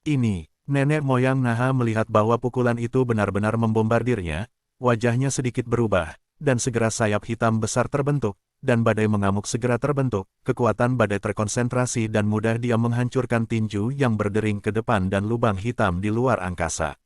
Ini, nenek moyang Naha melihat bahwa pukulan itu benar-benar membombardirnya, wajahnya sedikit berubah, dan segera sayap hitam besar terbentuk, dan badai mengamuk segera terbentuk, kekuatan badai terkonsentrasi dan mudah dia menghancurkan tinju yang berdering ke depan dan lubang hitam di luar angkasa.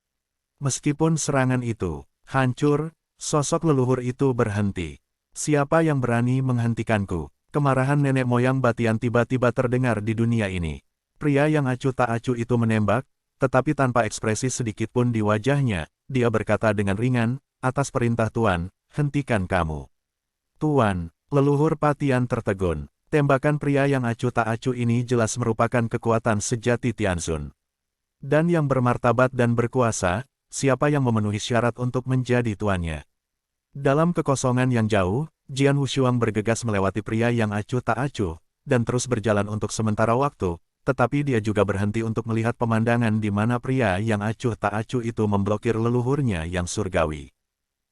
Meskipun serangan itu hancur, sosok leluhur itu berhenti. Siapa yang berani menghentikanku? Kemarahan nenek moyang Batian tiba-tiba terdengar di dunia ini. Pria yang acuh tak acuh itu menembak, tetapi tanpa ekspresi sedikit pun di wajahnya, dia berkata dengan ringan, atas perintah Tuan, hentikan kamu. Tuan, leluhur Batian tertegun. Tembakan pria yang acuh tak acuh ini jelas merupakan kekuatan sejati Tianzun. Dan yang bermartabat dan berkuasa, siapa yang memenuhi syarat untuk menjadi tuannya? Dalam kekosongan yang jauh, Jian Wushuang bergegas melewati pria yang acuh tak acuh, dan terus berjalan untuk sementara waktu, tetapi dia juga berhenti untuk melihat pemandangan di mana pria yang acuh tak acuh itu memblokir leluhurnya yang surgawi.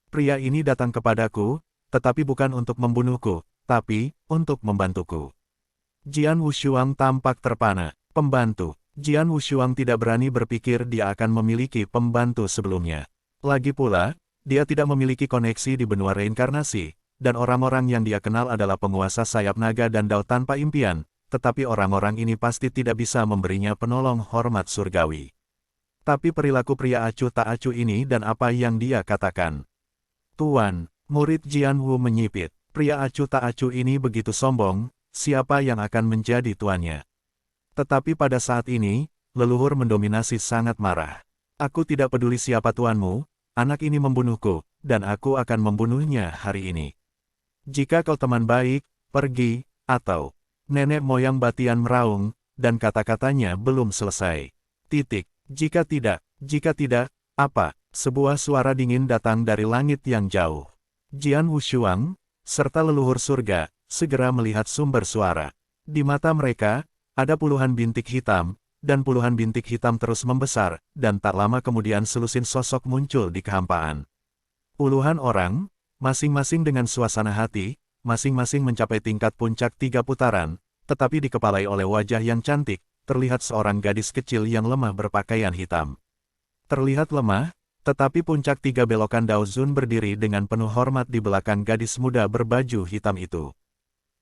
Pria ini datang kepadaku, tetapi bukan untuk membunuhku, tapi untuk membantuku. Jian Wushuang tampak terpana. Pembantu. Jian Wushuang tidak berani berpikir dia akan memiliki pembantu sebelumnya. Lagi pula, dia tidak memiliki koneksi di benua reinkarnasi, dan orang-orang yang dia kenal adalah penguasa sayap naga dan dao tanpa impian, tetapi orang-orang ini pasti tidak bisa memberinya penolong hormat surgawi. Tapi perilaku pria acuh tak acuh ini dan apa yang dia katakan. Tuan, murid Jian Wu menyipit. Pria acuh tak acuh ini begitu sombong, siapa yang akan menjadi tuannya? Tetapi pada saat ini, leluhur mendominasi sangat marah. Aku tidak peduli siapa tuanmu, anak ini membunuhku, dan aku akan membunuhnya hari ini. Jika kau teman baik, pergi, atau... Nenek moyang Batian meraung, dan kata-katanya belum selesai. Titik. Jika tidak, apa? Sebuah suara dingin datang dari langit yang jauh. Jian Wushuang, serta leluhur surga, segera melihat sumber suara. Di mata mereka, ada puluhan bintik hitam, dan puluhan bintik hitam terus membesar, dan tak lama kemudian selusin sosok muncul di kehampaan. Puluhan orang, masing-masing dengan suasana hati, masing-masing mencapai tingkat puncak 3 putaran, tetapi dikepalai oleh wajah yang cantik, terlihat seorang gadis kecil yang lemah berpakaian hitam. Terlihat lemah, tetapi puncak 3 belokan Dao Zun berdiri dengan penuh hormat di belakang gadis muda berbaju hitam itu.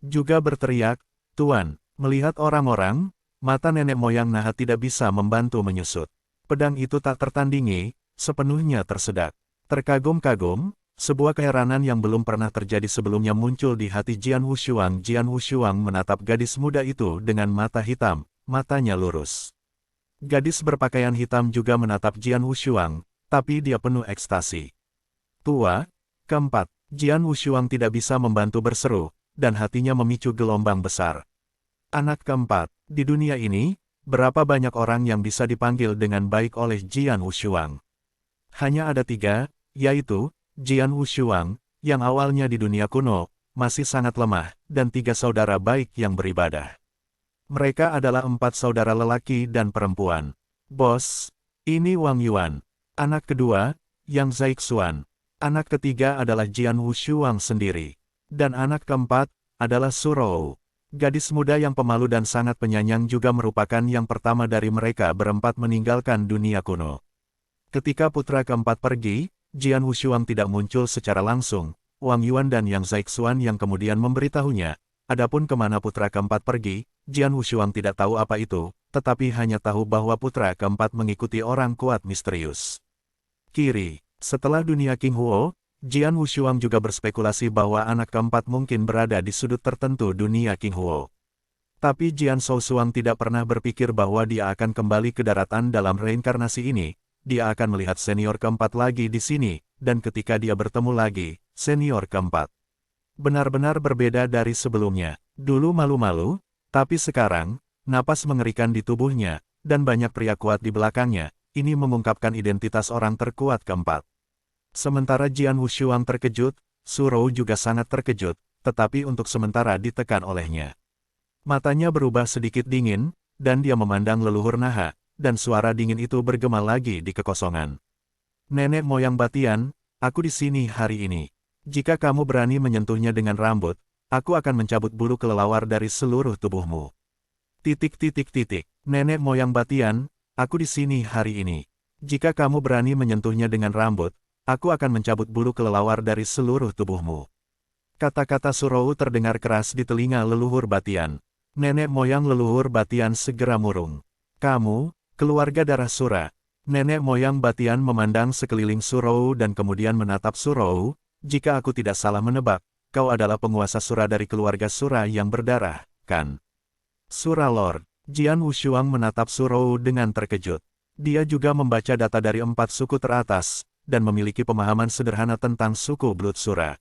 Juga berteriak, Tuan, melihat orang-orang, mata nenek moyang Naha tidak bisa membantu menyusut. Pedang itu tak tertandingi, sepenuhnya tersedak. Terkagum-kagum, sebuah keheranan yang belum pernah terjadi sebelumnya muncul di hati Jian Wushuang. Jian Wushuang menatap gadis muda itu dengan mata hitam, matanya lurus. Gadis berpakaian hitam juga menatap Jian Wushuang, tapi dia penuh ekstasi. Tua, keempat, Jian Wushuang tidak bisa membantu berseru, dan hatinya memicu gelombang besar. Anak keempat, di dunia ini, berapa banyak orang yang bisa dipanggil dengan baik oleh Jian Wushuang? Hanya ada 3, yaitu Jian Wushuang, yang awalnya di dunia kuno, masih sangat lemah, dan 3 saudara baik yang beribadah. Mereka adalah 4 saudara lelaki dan perempuan. Bos, ini Wang Yuan. Anak kedua, Yang Zaixuan. Anak ketiga adalah Jian Wushuang sendiri. Dan anak keempat, adalah Surou. Gadis muda yang pemalu dan sangat penyayang juga merupakan yang pertama dari mereka berempat meninggalkan dunia kuno. Ketika putra keempat pergi, Jian Wushuang tidak muncul secara langsung, Wang Yuan dan Yang Zaixuan yang kemudian memberitahunya. Adapun kemana putra keempat pergi, Jian Wushuang tidak tahu apa itu, tetapi hanya tahu bahwa putra keempat mengikuti orang kuat misterius. Kiri, setelah dunia King Huo, Jian Wushuang juga berspekulasi bahwa anak keempat mungkin berada di sudut tertentu dunia King Huo. Tapi Jian Shaoxuang tidak pernah berpikir bahwa dia akan kembali ke daratan dalam reinkarnasi ini. Dia akan melihat senior keempat lagi di sini, dan ketika dia bertemu lagi, senior keempat benar-benar berbeda dari sebelumnya. Dulu malu-malu, tapi sekarang, napas mengerikan di tubuhnya, dan banyak pria kuat di belakangnya. Ini mengungkapkan identitas orang terkuat keempat. Sementara Jian Wushuang terkejut, Surou juga sangat terkejut, tetapi untuk sementara ditekan olehnya. Matanya berubah sedikit dingin, dan dia memandang leluhur Naha, dan suara dingin itu bergema lagi di kekosongan. Nenek moyang Batian, aku di sini hari ini. Jika kamu berani menyentuhnya dengan rambut, aku akan mencabut bulu kelelawar dari seluruh tubuhmu. Nenek moyang Batian, aku di sini hari ini. Jika kamu berani menyentuhnya dengan rambut, aku akan mencabut bulu kelelawar dari seluruh tubuhmu. Kata-kata Surou terdengar keras di telinga leluhur Batian. Nenek moyang leluhur Batian segera murung. Kamu, keluarga darah Sura. Nenek moyang Batian memandang sekeliling Surou dan kemudian menatap Surou. Jika aku tidak salah menebak, kau adalah penguasa Sura dari keluarga Sura yang berdarah, kan? Sura Lord. Jian Wushuang menatap Surou dengan terkejut. Dia juga membaca data dari 4 suku teratas, dan memiliki pemahaman sederhana tentang suku Blood Sura.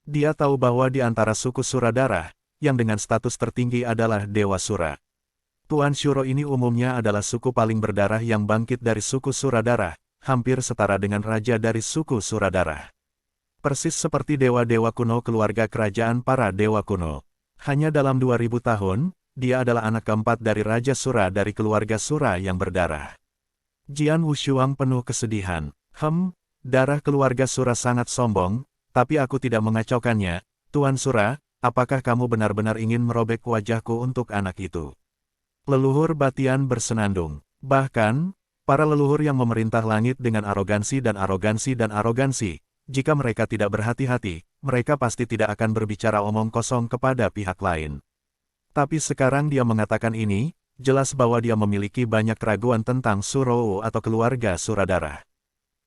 Dia tahu bahwa di antara suku Sura darah, yang dengan status tertinggi adalah Dewa Sura. Tuan Shuro ini umumnya adalah suku paling berdarah yang bangkit dari suku Sura darah, hampir setara dengan raja dari suku Sura darah. Persis seperti dewa-dewa kuno keluarga kerajaan para dewa kuno. Hanya dalam 2000 tahun, dia adalah anak keempat dari Raja Sura dari keluarga Sura yang berdarah. Jian Wushuang penuh kesedihan. Darah keluarga Sura sangat sombong, tapi aku tidak mengacaukannya. Tuan Sura, apakah kamu benar-benar ingin merobek wajahku untuk anak itu? Leluhur Batian bersenandung. Bahkan, para leluhur yang memerintah langit dengan arogansi dan arogansi dan arogansi, jika mereka tidak berhati-hati, mereka pasti tidak akan berbicara omong kosong kepada pihak lain. Tapi sekarang dia mengatakan ini, jelas bahwa dia memiliki banyak keraguan tentang Surou atau keluarga Sura darah.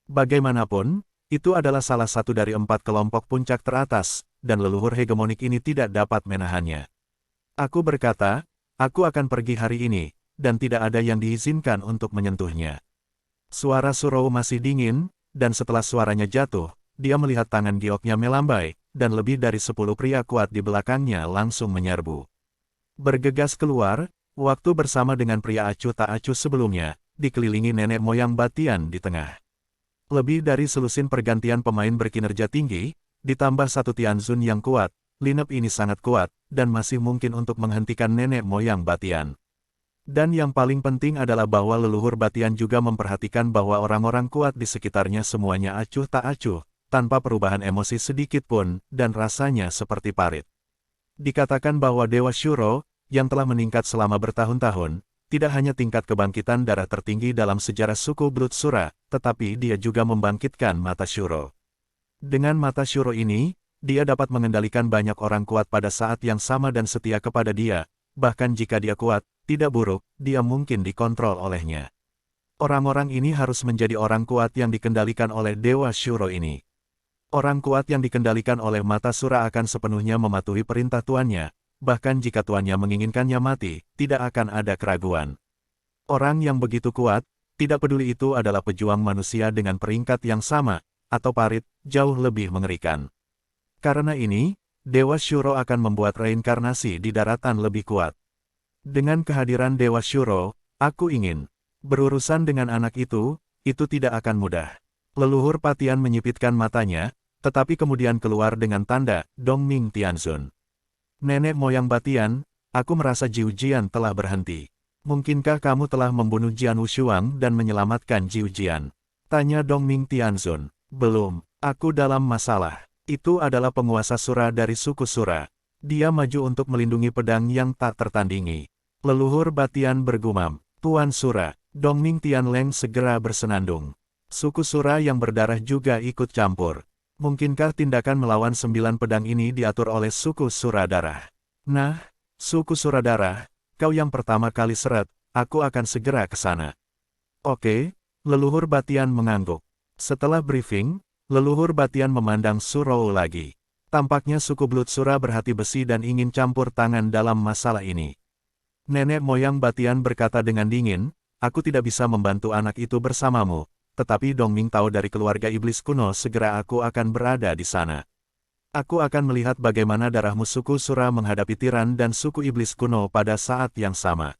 Bagaimanapun, itu adalah salah satu dari 4 kelompok puncak teratas, dan leluhur hegemonik ini tidak dapat menahannya. Aku berkata, aku akan pergi hari ini, dan tidak ada yang diizinkan untuk menyentuhnya. Suara Surou masih dingin, dan setelah suaranya jatuh, dia melihat tangan gioknya melambai, dan lebih dari 10 pria kuat di belakangnya langsung menyerbu. Bergegas keluar, waktu bersama dengan pria acuh tak acuh sebelumnya, dikelilingi nenek moyang Batian di tengah. Lebih dari selusin pergantian pemain berkinerja tinggi, ditambah satu Tianzun yang kuat, lineup ini sangat kuat, dan masih mungkin untuk menghentikan nenek moyang Batian. Dan yang paling penting adalah bahwa leluhur Batian juga memperhatikan bahwa orang-orang kuat di sekitarnya semuanya acuh tak acuh, tanpa perubahan emosi sedikit pun, dan rasanya seperti parit. Dikatakan bahwa Dewa Shuro, yang telah meningkat selama bertahun-tahun, tidak hanya tingkat kebangkitan darah tertinggi dalam sejarah suku Blood Sura, tetapi dia juga membangkitkan mata Shuro. Dengan mata Shuro ini, dia dapat mengendalikan banyak orang kuat pada saat yang sama dan setia kepada dia, bahkan jika dia kuat, tidak buruk, dia mungkin dikontrol olehnya. Orang-orang ini harus menjadi orang kuat yang dikendalikan oleh Dewa Shuro ini. Orang kuat yang dikendalikan oleh mata Sura akan sepenuhnya mematuhi perintah tuannya, bahkan jika tuannya menginginkannya mati, tidak akan ada keraguan. Orang yang begitu kuat, tidak peduli itu adalah pejuang manusia dengan peringkat yang sama, atau parit, jauh lebih mengerikan. Karena ini, Dewa Shuro akan membuat reinkarnasi di daratan lebih kuat. Dengan kehadiran Dewa Shuro, aku ingin berurusan dengan anak itu tidak akan mudah. Leluhur Batian menyipitkan matanya, tetapi kemudian keluar dengan tanda, Dongming Tianzun. Nenek moyang Batian, aku merasa Jiu Jian telah berhenti. Mungkinkah kamu telah membunuh Jian Wushuang dan menyelamatkan Jiu Jian? Tanya Dongming Tianzun. Belum, aku dalam masalah. Itu adalah penguasa Sura dari suku Sura. Dia maju untuk melindungi pedang yang tak tertandingi. Leluhur Batian bergumam, Tuan Sura. Dongming Tianleng segera bersenandung. Suku Sura yang berdarah juga ikut campur. Mungkinkah tindakan melawan 9 pedang ini diatur oleh suku Sura darah? Nah, suku Sura darah, kau yang pertama kali seret, aku akan segera ke sana. Oke, leluhur Batian mengangguk. Setelah briefing, leluhur Batian memandang Surou lagi. Tampaknya suku Blood Sura berhati besi dan ingin campur tangan dalam masalah ini. Nenek moyang Batian berkata dengan dingin, aku tidak bisa membantu anak itu bersamamu, tetapi Dongming tahu dari keluarga iblis kuno segera aku akan berada di sana. Aku akan melihat bagaimana darahmu suku Sura menghadapi tiran dan suku iblis kuno pada saat yang sama.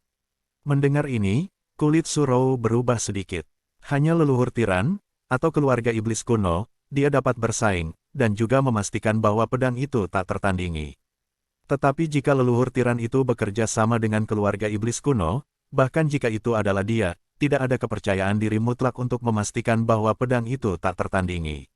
Mendengar ini, kulit Surou berubah sedikit. Hanya leluhur tiran, atau keluarga iblis kuno, dia dapat bersaing, dan juga memastikan bahwa pedang itu tak tertandingi. Tetapi jika leluhur tiran itu bekerja sama dengan keluarga iblis kuno, bahkan jika itu adalah dia, tidak ada kepercayaan diri mutlak untuk memastikan bahwa pedang itu tak tertandingi.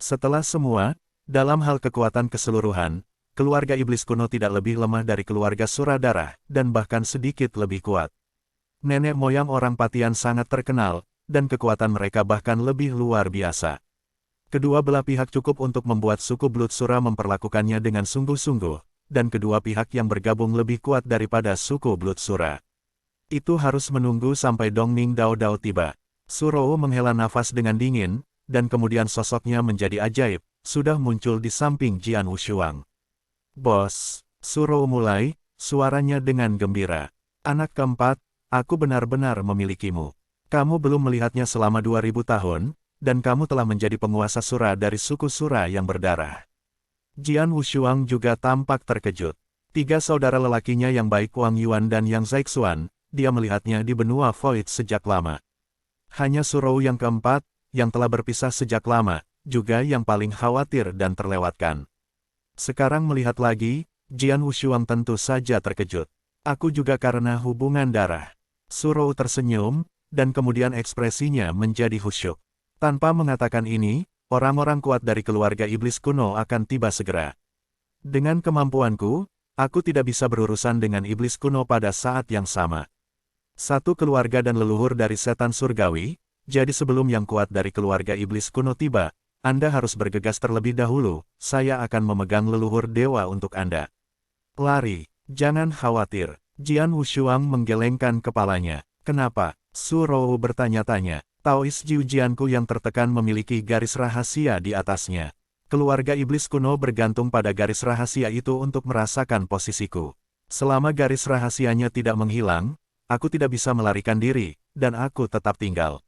Setelah semua, dalam hal kekuatan keseluruhan, keluarga iblis kuno tidak lebih lemah dari keluarga Suradarah, dan bahkan sedikit lebih kuat. Nenek moyang orang Patian sangat terkenal, dan kekuatan mereka bahkan lebih luar biasa. Kedua belah pihak cukup untuk membuat suku Blood Sura memperlakukannya dengan sungguh-sungguh, dan kedua pihak yang bergabung lebih kuat daripada suku Blood Sura. Itu harus menunggu sampai Dongming Dao Dao tiba. Surou menghela nafas dengan dingin, dan kemudian sosoknya menjadi ajaib, sudah muncul di samping Jian Wushuang. Bos, Surou mulai, suaranya dengan gembira. Anak keempat, aku benar-benar memilikimu. Kamu belum melihatnya selama 2000 tahun, dan kamu telah menjadi penguasa Sura dari suku Sura yang berdarah. Jian Wushuang juga tampak terkejut. Tiga saudara lelakinya yang baik Wang Yuan dan Yang Zaixuan, dia melihatnya di benua Void sejak lama. Hanya Surou yang keempat, yang telah berpisah sejak lama, juga yang paling khawatir dan terlewatkan. Sekarang melihat lagi, Jian Wushuang tentu saja terkejut. Aku juga karena hubungan darah. Surou tersenyum, dan kemudian ekspresinya menjadi khusyuk. Tanpa mengatakan ini, orang-orang kuat dari keluarga iblis kuno akan tiba segera. Dengan kemampuanku, aku tidak bisa berurusan dengan iblis kuno pada saat yang sama. Satu keluarga dan leluhur dari setan surgawi, jadi sebelum yang kuat dari keluarga iblis kuno tiba, Anda harus bergegas terlebih dahulu, saya akan memegang leluhur dewa untuk Anda. Lari, jangan khawatir. Jian Wushuang menggelengkan kepalanya. Kenapa? Surou bertanya-tanya. Taois Jiujianku yang tertekan memiliki garis rahasia di atasnya. Keluarga iblis kuno bergantung pada garis rahasia itu untuk merasakan posisiku. Selama garis rahasianya tidak menghilang, aku tidak bisa melarikan diri, dan aku tetap tinggal.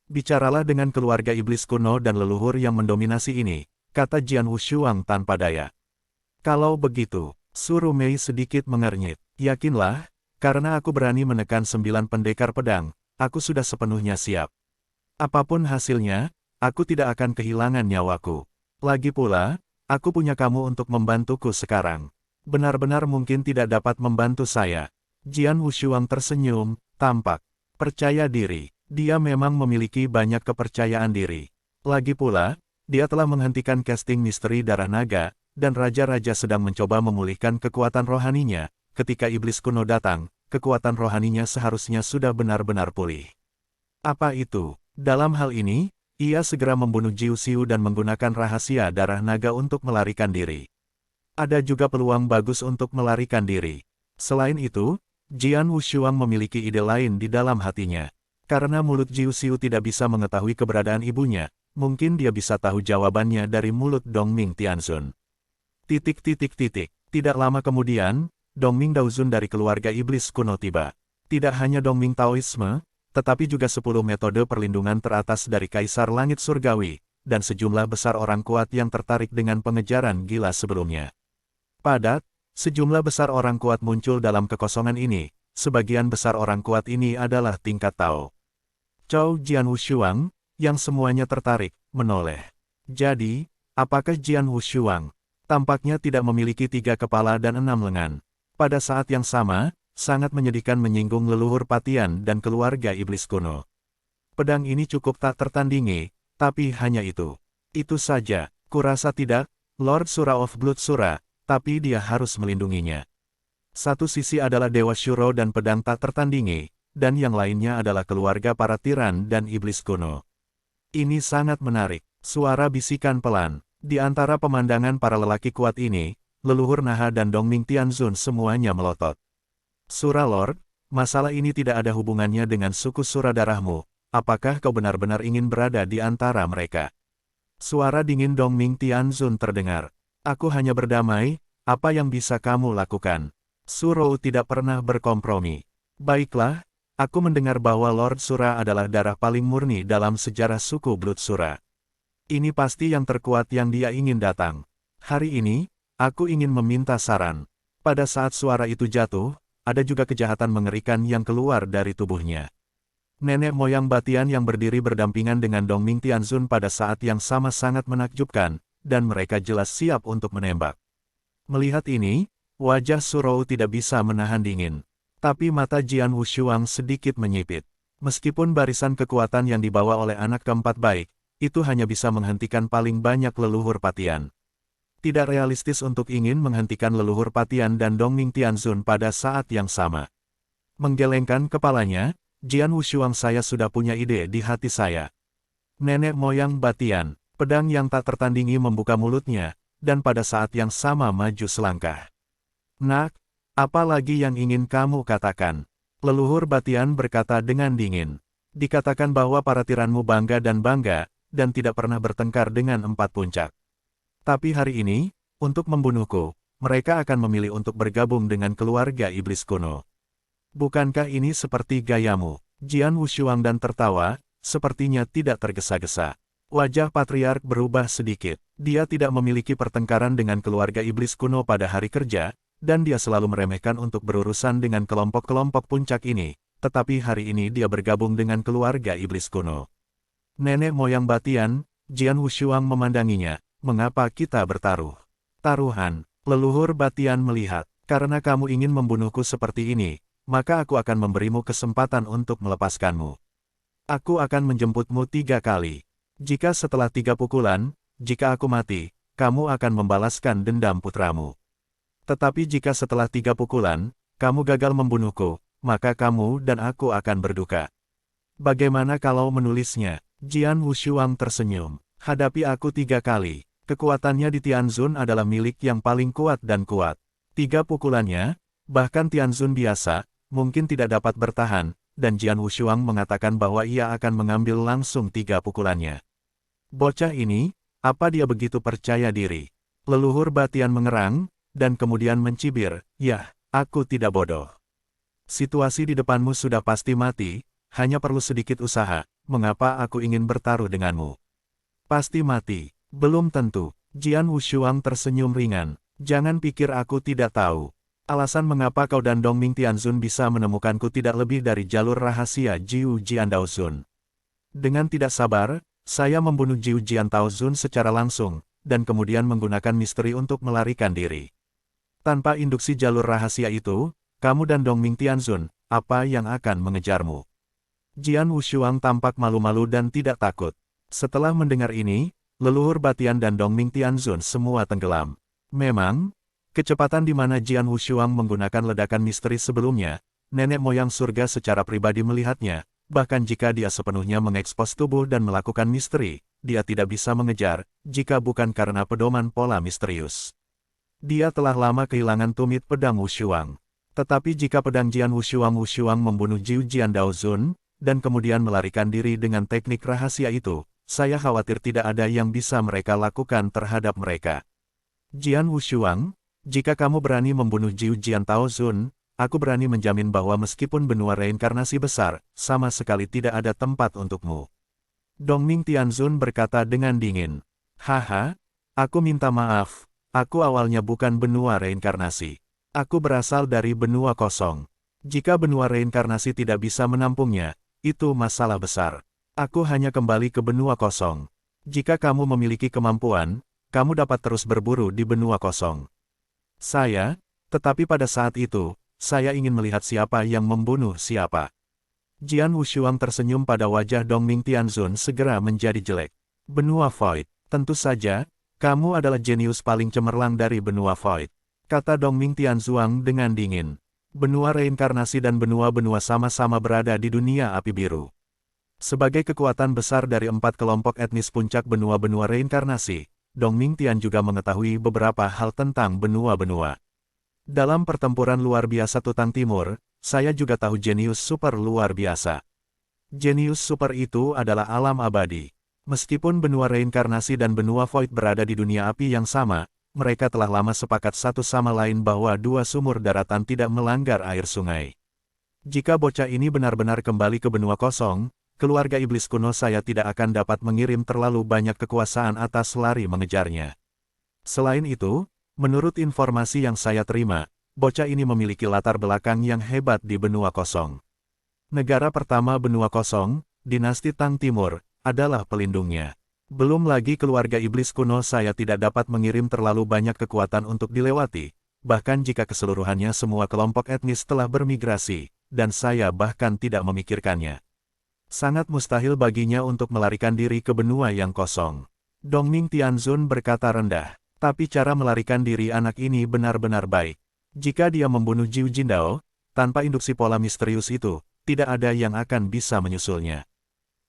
Bicaralah dengan keluarga iblis kuno dan leluhur yang mendominasi ini, kata Jian Wushuang tanpa daya. Kalau begitu, Surumei sedikit mengernyit. Yakinlah, karena aku berani menekan 9 pendekar pedang, aku sudah sepenuhnya siap. Apapun hasilnya, aku tidak akan kehilangan nyawaku. Lagi pula, aku punya kamu untuk membantuku sekarang. Benar-benar mungkin tidak dapat membantu saya. Jian Wushuang tersenyum, tampak percaya diri. Dia memang memiliki banyak kepercayaan diri. Lagi pula, dia telah menghentikan casting misteri darah naga, dan raja-raja sedang mencoba memulihkan kekuatan rohaninya. Ketika iblis kuno datang, kekuatan rohaninya seharusnya sudah benar-benar pulih. Apa itu? Dalam hal ini, ia segera membunuh Jiu Xiu dan menggunakan rahasia darah naga untuk melarikan diri. Ada juga peluang bagus untuk melarikan diri. Selain itu, Jian Wushuang memiliki ide lain di dalam hatinya. Karena mulut Jiu Xiu tidak bisa mengetahui keberadaan ibunya, mungkin dia bisa tahu jawabannya dari mulut Dongming Tianzun. Tidak lama kemudian, Dongming Daozun dari keluarga iblis kuno tiba. Tidak hanya Dongming Taoisme, tetapi juga 10 metode perlindungan teratas dari Kaisar Langit Surgawi, dan sejumlah besar orang kuat yang tertarik dengan pengejaran gila sebelumnya. Padat, sejumlah besar orang kuat muncul dalam kekosongan ini, sebagian besar orang kuat ini adalah tingkat Tao. Zhou Jian Wushuang, yang semuanya tertarik, menoleh. Jadi, apakah Jian Wushuang? Tampaknya tidak memiliki 3 kepala dan 6 lengan. Pada saat yang sama, sangat menyedihkan menyinggung leluhur Patian dan keluarga iblis kuno. Pedang ini cukup tak tertandingi, tapi hanya itu. Itu saja, kurasa tidak, Lord Sura of Blood Sura, tapi dia harus melindunginya. Satu sisi adalah Dewa Shuro dan pedang tak tertandingi, dan yang lainnya adalah keluarga para tiran dan iblis kuno. Ini sangat menarik, suara bisikan pelan. Di antara pemandangan para lelaki kuat ini, leluhur Naha dan Dongming Tianzun semuanya melotot. Sura Lord, masalah ini tidak ada hubungannya dengan suku Sura darahmu. Apakah kau benar-benar ingin berada di antara mereka? Suara dingin Dongming Tianzun terdengar. Aku hanya berdamai, apa yang bisa kamu lakukan? Surou tidak pernah berkompromi. Baiklah, aku mendengar bahwa Lord Sura adalah darah paling murni dalam sejarah suku Blood Sura. Ini pasti yang terkuat yang dia ingin datang. Hari ini, aku ingin meminta saran. Pada saat suara itu jatuh, ada juga kejahatan mengerikan yang keluar dari tubuhnya. Nenek moyang Batian yang berdiri berdampingan dengan Dongming Tianzun pada saat yang sama sangat menakjubkan, dan mereka jelas siap untuk menembak. Melihat ini, wajah Surou tidak bisa menahan dingin. Tapi mata Jian Wushuang sedikit menyipit. Meskipun barisan kekuatan yang dibawa oleh anak keempat baik, itu hanya bisa menghentikan paling banyak leluhur Patian. Tidak realistis untuk ingin menghentikan leluhur Patian dan Dongming Tianzun pada saat yang sama. Menggelengkan kepalanya, Jian Wushuang, saya sudah punya ide di hati saya. Nenek moyang Batian, pedang yang tak tertandingi membuka mulutnya, dan pada saat yang sama maju selangkah. Nak, apa lagi yang ingin kamu katakan? Leluhur Batian berkata dengan dingin. Dikatakan bahwa para tiranmu bangga, dan tidak pernah bertengkar dengan empat puncak. Tapi hari ini, untuk membunuhku, mereka akan memilih untuk bergabung dengan keluarga iblis kuno. Bukankah ini seperti gayamu? Jian Wushuang dan tertawa, sepertinya tidak tergesa-gesa. Wajah patriark berubah sedikit. Dia tidak memiliki pertengkaran dengan keluarga iblis kuno pada hari kerja, dan dia selalu meremehkan untuk berurusan dengan kelompok-kelompok puncak ini. Tetapi hari ini dia bergabung dengan keluarga iblis kuno. Nenek moyang Batian, Jian Wushuang memandanginya. Mengapa kita bertaruh? Taruhan, leluhur Batian melihat. Karena kamu ingin membunuhku seperti ini, maka aku akan memberimu kesempatan untuk melepaskanmu. Aku akan menjemputmu 3 kali. Jika setelah 3 pukulan, jika aku mati, kamu akan membalaskan dendam putramu. Tetapi jika setelah 3 pukulan, kamu gagal membunuhku, maka kamu dan aku akan berduka. Bagaimana kalau menulisnya? Jian Wushuang tersenyum. Hadapi aku 3 kali. Kekuatannya di Tianzun adalah milik yang paling kuat dan kuat. 3 pukulannya, bahkan Tianzun biasa, mungkin tidak dapat bertahan, dan Jian Wushuang mengatakan bahwa ia akan mengambil langsung 3 pukulannya. Bocah ini, apa dia begitu percaya diri? Leluhur Batian mengerang, dan kemudian mencibir, "Yah, aku tidak bodoh. Situasi di depanmu sudah pasti mati, hanya perlu sedikit usaha, mengapa aku ingin bertaruh denganmu? Pasti mati. Belum tentu." Jian Wushuang tersenyum ringan. Jangan pikir aku tidak tahu. Alasan mengapa kau dan Dongming Tianzun bisa menemukanku tidak lebih dari jalur rahasia Jiu Jian Daozun. Dengan tidak sabar, saya membunuh Jiu Jian Daozun secara langsung, dan kemudian menggunakan misteri untuk melarikan diri. Tanpa induksi jalur rahasia itu, kamu dan Dongming Tianzun, apa yang akan mengejarmu? Jian Wushuang tampak malu-malu dan tidak takut. Setelah mendengar ini, leluhur Batian dan Dongming Tianzun semua tenggelam. Memang, kecepatan di mana Jian Wushuang menggunakan ledakan misteri sebelumnya, nenek moyang surga secara pribadi melihatnya, bahkan jika dia sepenuhnya mengekspos tubuh dan melakukan misteri, dia tidak bisa mengejar, jika bukan karena pedoman pola misterius. Dia telah lama kehilangan tumit pedang Wushuang. Tetapi jika pedang Jian Wushuang membunuh Jiu Jian Daozun, dan kemudian melarikan diri dengan teknik rahasia itu, saya khawatir tidak ada yang bisa mereka lakukan terhadap mereka. Jian Wushuang, jika kamu berani membunuh Jiu Jian Daozun, aku berani menjamin bahwa meskipun benua reinkarnasi besar, sama sekali tidak ada tempat untukmu. Dongming Tianzun berkata dengan dingin. Haha, aku minta maaf, aku awalnya bukan benua reinkarnasi. Aku berasal dari benua kosong. Jika benua reinkarnasi tidak bisa menampungnya, itu masalah besar. Aku hanya kembali ke benua kosong. Jika kamu memiliki kemampuan, kamu dapat terus berburu di benua kosong. Tetapi pada saat itu, saya ingin melihat siapa yang membunuh siapa. Jian Wushuang tersenyum pada wajah Dongming Tianzun segera menjadi jelek. Benua Void, tentu saja, kamu adalah jenius paling cemerlang dari benua Void, kata Dongming Tianzun dengan dingin. Benua reinkarnasi dan benua-benua sama-sama berada di dunia api biru. Sebagai kekuatan besar dari 4 kelompok etnis puncak benua-benua reinkarnasi, Dongming Tian juga mengetahui beberapa hal tentang benua-benua. Dalam pertempuran luar biasa Tutang Timur, saya juga tahu jenius super luar biasa. Jenius super itu adalah alam abadi. Meskipun benua reinkarnasi dan benua void berada di dunia api yang sama, mereka telah lama sepakat satu sama lain bahwa 2 sumur daratan tidak melanggar air sungai. Jika bocah ini benar-benar kembali ke benua kosong, keluarga iblis kuno saya tidak akan dapat mengirim terlalu banyak kekuasaan atas lari mengejarnya. Selain itu, menurut informasi yang saya terima, bocah ini memiliki latar belakang yang hebat di benua kosong. Negara pertama benua kosong, dinasti Tang Timur, adalah pelindungnya. Belum lagi keluarga iblis kuno saya tidak dapat mengirim terlalu banyak kekuatan untuk dilewati, bahkan jika keseluruhannya semua kelompok etnis telah bermigrasi, dan saya bahkan tidak memikirkannya. Sangat mustahil baginya untuk melarikan diri ke benua yang kosong. Dongming Tianzun berkata rendah. Tapi cara melarikan diri anak ini benar-benar baik. Jika dia membunuh Jiu Jindao, tanpa induksi pola misterius itu, tidak ada yang akan bisa menyusulnya.